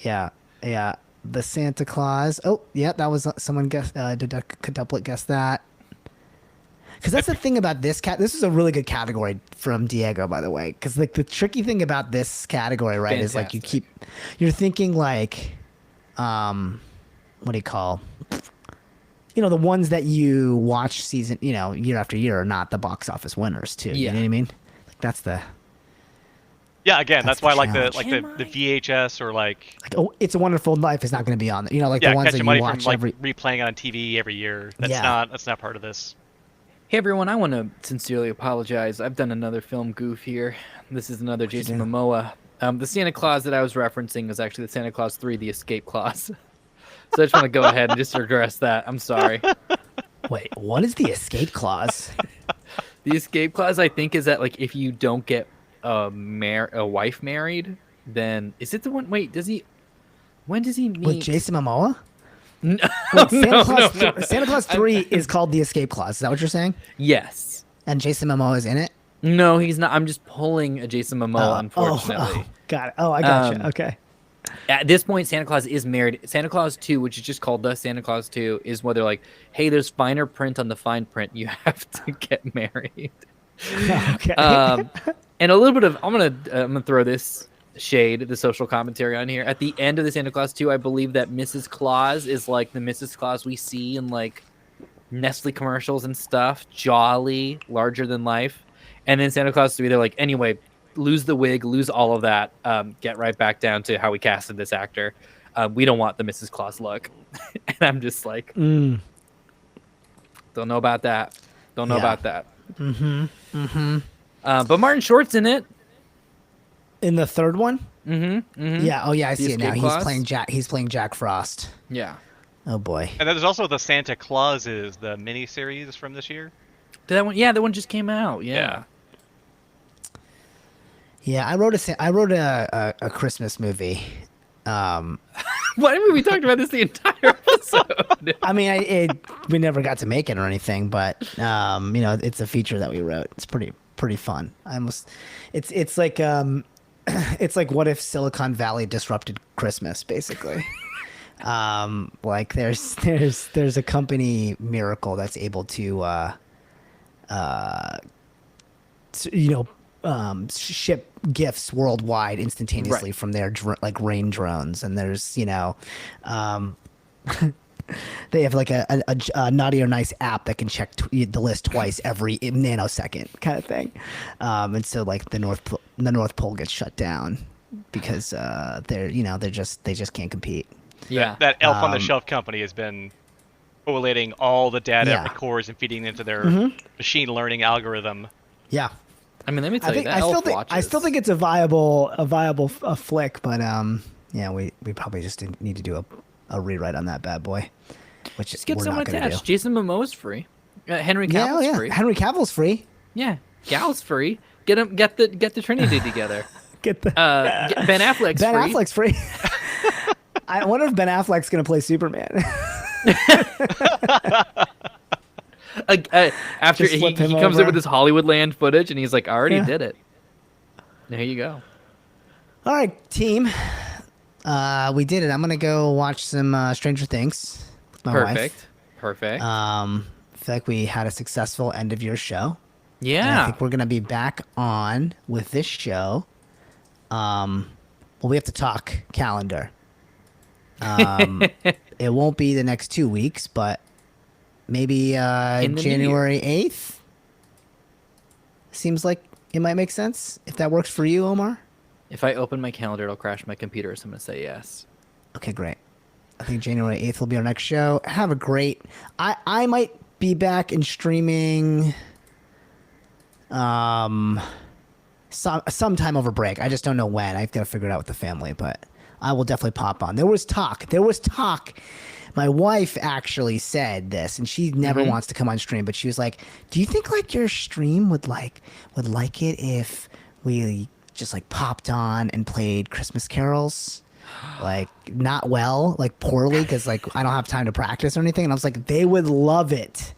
Yeah. The Santa Claus. Oh, yeah, that was someone guessed. Quintuplet guessed that. Because that's the thing about this cat. This is a really good category from Diego, by the way. Because like the tricky thing about this category, right, is like you're thinking like, what do you call? You know, the ones that you watch season, year after year are not the box office winners too. You know what I mean? Like that's the. Yeah, again, that's the why like challenge. the VHS or like Oh, It's a Wonderful Life is not going to be on there. Like yeah, the ones that catching you money watch from like every. replaying on TV every year. That's Yeah. not part of this. Hey everyone, I want to sincerely apologize. I've done another film goof here. This is another Jason Momoa. The Santa Claus that I was referencing is actually the Santa Claus 3, the Escape Clause. So I just want to go ahead and just address that. I'm sorry. Wait, what is the escape clause? The Escape Clause, I think, is that like if you don't get a wife married, then is it the one? Wait, does he? When does he meet? With Jason Momoa? No, Wait, no. Santa Claus 3 is called the escape clause. Is that what you're saying? Yes. And Jason Momoa is in it? No, he's not. I'm just pulling a Jason Momoa, unfortunately. Got it. Oh, I gotcha. Okay. At this point, Santa Claus is married. Santa Claus 2, which is just called the Santa Claus 2, is where they're like, hey, there's finer print on the fine print. You have to get married. Okay. And a little bit of, I'm gonna throw this shade, the social commentary on here. At the end of the Santa Claus 2, I believe that Mrs. Claus is like the Mrs. Claus we see in like Nestle commercials and stuff. Jolly, larger than life. And then Santa Claus 3, they're like, anyway, lose the wig, lose all of that, get right back down to how we casted this actor. We don't want the Mrs. Claus look. And I'm just like, don't know about that. Don't know about that. But Martin Short's in it. In the third one? Yeah. Oh, yeah. I The see it now. Escape Clause? He's playing Jack Frost. Yeah. Oh boy. And then there's also the Santa Clauses, the miniseries from this year. That one, yeah, that one just came out. Yeah. Yeah, I wrote a Christmas movie. Why haven't we talked about this the entire episode? I mean, we never got to make it or anything, but it's a feature that we wrote. It's pretty fun. It's like it's like what if Silicon Valley disrupted Christmas, basically. Like there's a company Miracle that's able to ship gifts worldwide instantaneously from their like rain drones, and there's they have like a naughty or nice app that can check the list twice every nanosecond kind of thing, and so like the North Pole gets shut down because they just can't compete. Yeah. That elf on the shelf company has been collating all the data it records and feeding it into their machine learning algorithm. Yeah. I mean, let me tell you that I still think it's a viable flick, but we probably just need to do a rewrite on that bad boy, which just get we're someone not gonna attached. do. Jason Momoa's free. Henry Cavill's free. Henry Cavill's free. Yeah, Gal's free. Get the Trinity together. Get the Ben Affleck's free. Ben Affleck's free. I wonder if Ben Affleck's gonna play Superman. After he comes in with his Hollywoodland footage, and he's like, I already did it. There you go. All right, team. We did it. I'm gonna go watch some Stranger Things with my wife. Perfect. I feel like we had a successful end of year show. Yeah. And I think we're gonna be back on with this show. Well, we have to talk calendar. It won't be the next 2 weeks, but maybe January 8th. Seems like it might make sense if that works for you, Omar. If I open my calendar, it'll crash my computer, so I'm gonna say yes. Okay, great. I think January 8th will be our next show. Have a great... I might be back in streaming sometime over break. I just don't know when. I've got to figure it out with the family, but I will definitely pop on. There was talk. My wife actually said this, and she never wants to come on stream, but she was like, do you think like your stream would like it if we just like popped on and played Christmas carols? Like not well, like poorly, because like I don't have time to practice or anything. And I was like, they would love it.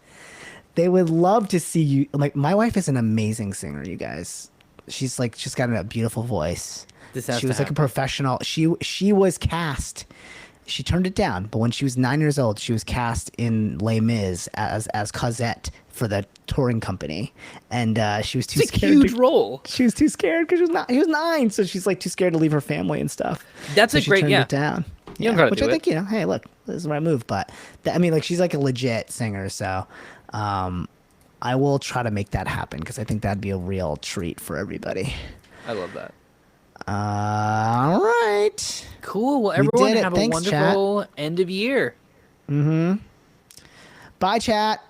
They would love to see you. Like my wife is an amazing singer, you guys. She's got a beautiful voice. She was like a professional. She was cast. She turned it down, but when she was 9 years old, she was cast in Les Mis as Cosette for the touring company, and she was too scared. It's a huge role. She was too scared because she was 9, so she's like too scared to leave her family and stuff. That's so a great turned it down. You don't gotta which do I it. think hey, look, this is the right move. But I mean, like she's like a legit singer, so I will try to make that happen because I think that'd be a real treat for everybody. I love that. All right. Cool. Well, everyone did it. have Thanks, a wonderful end of year. Bye, chat.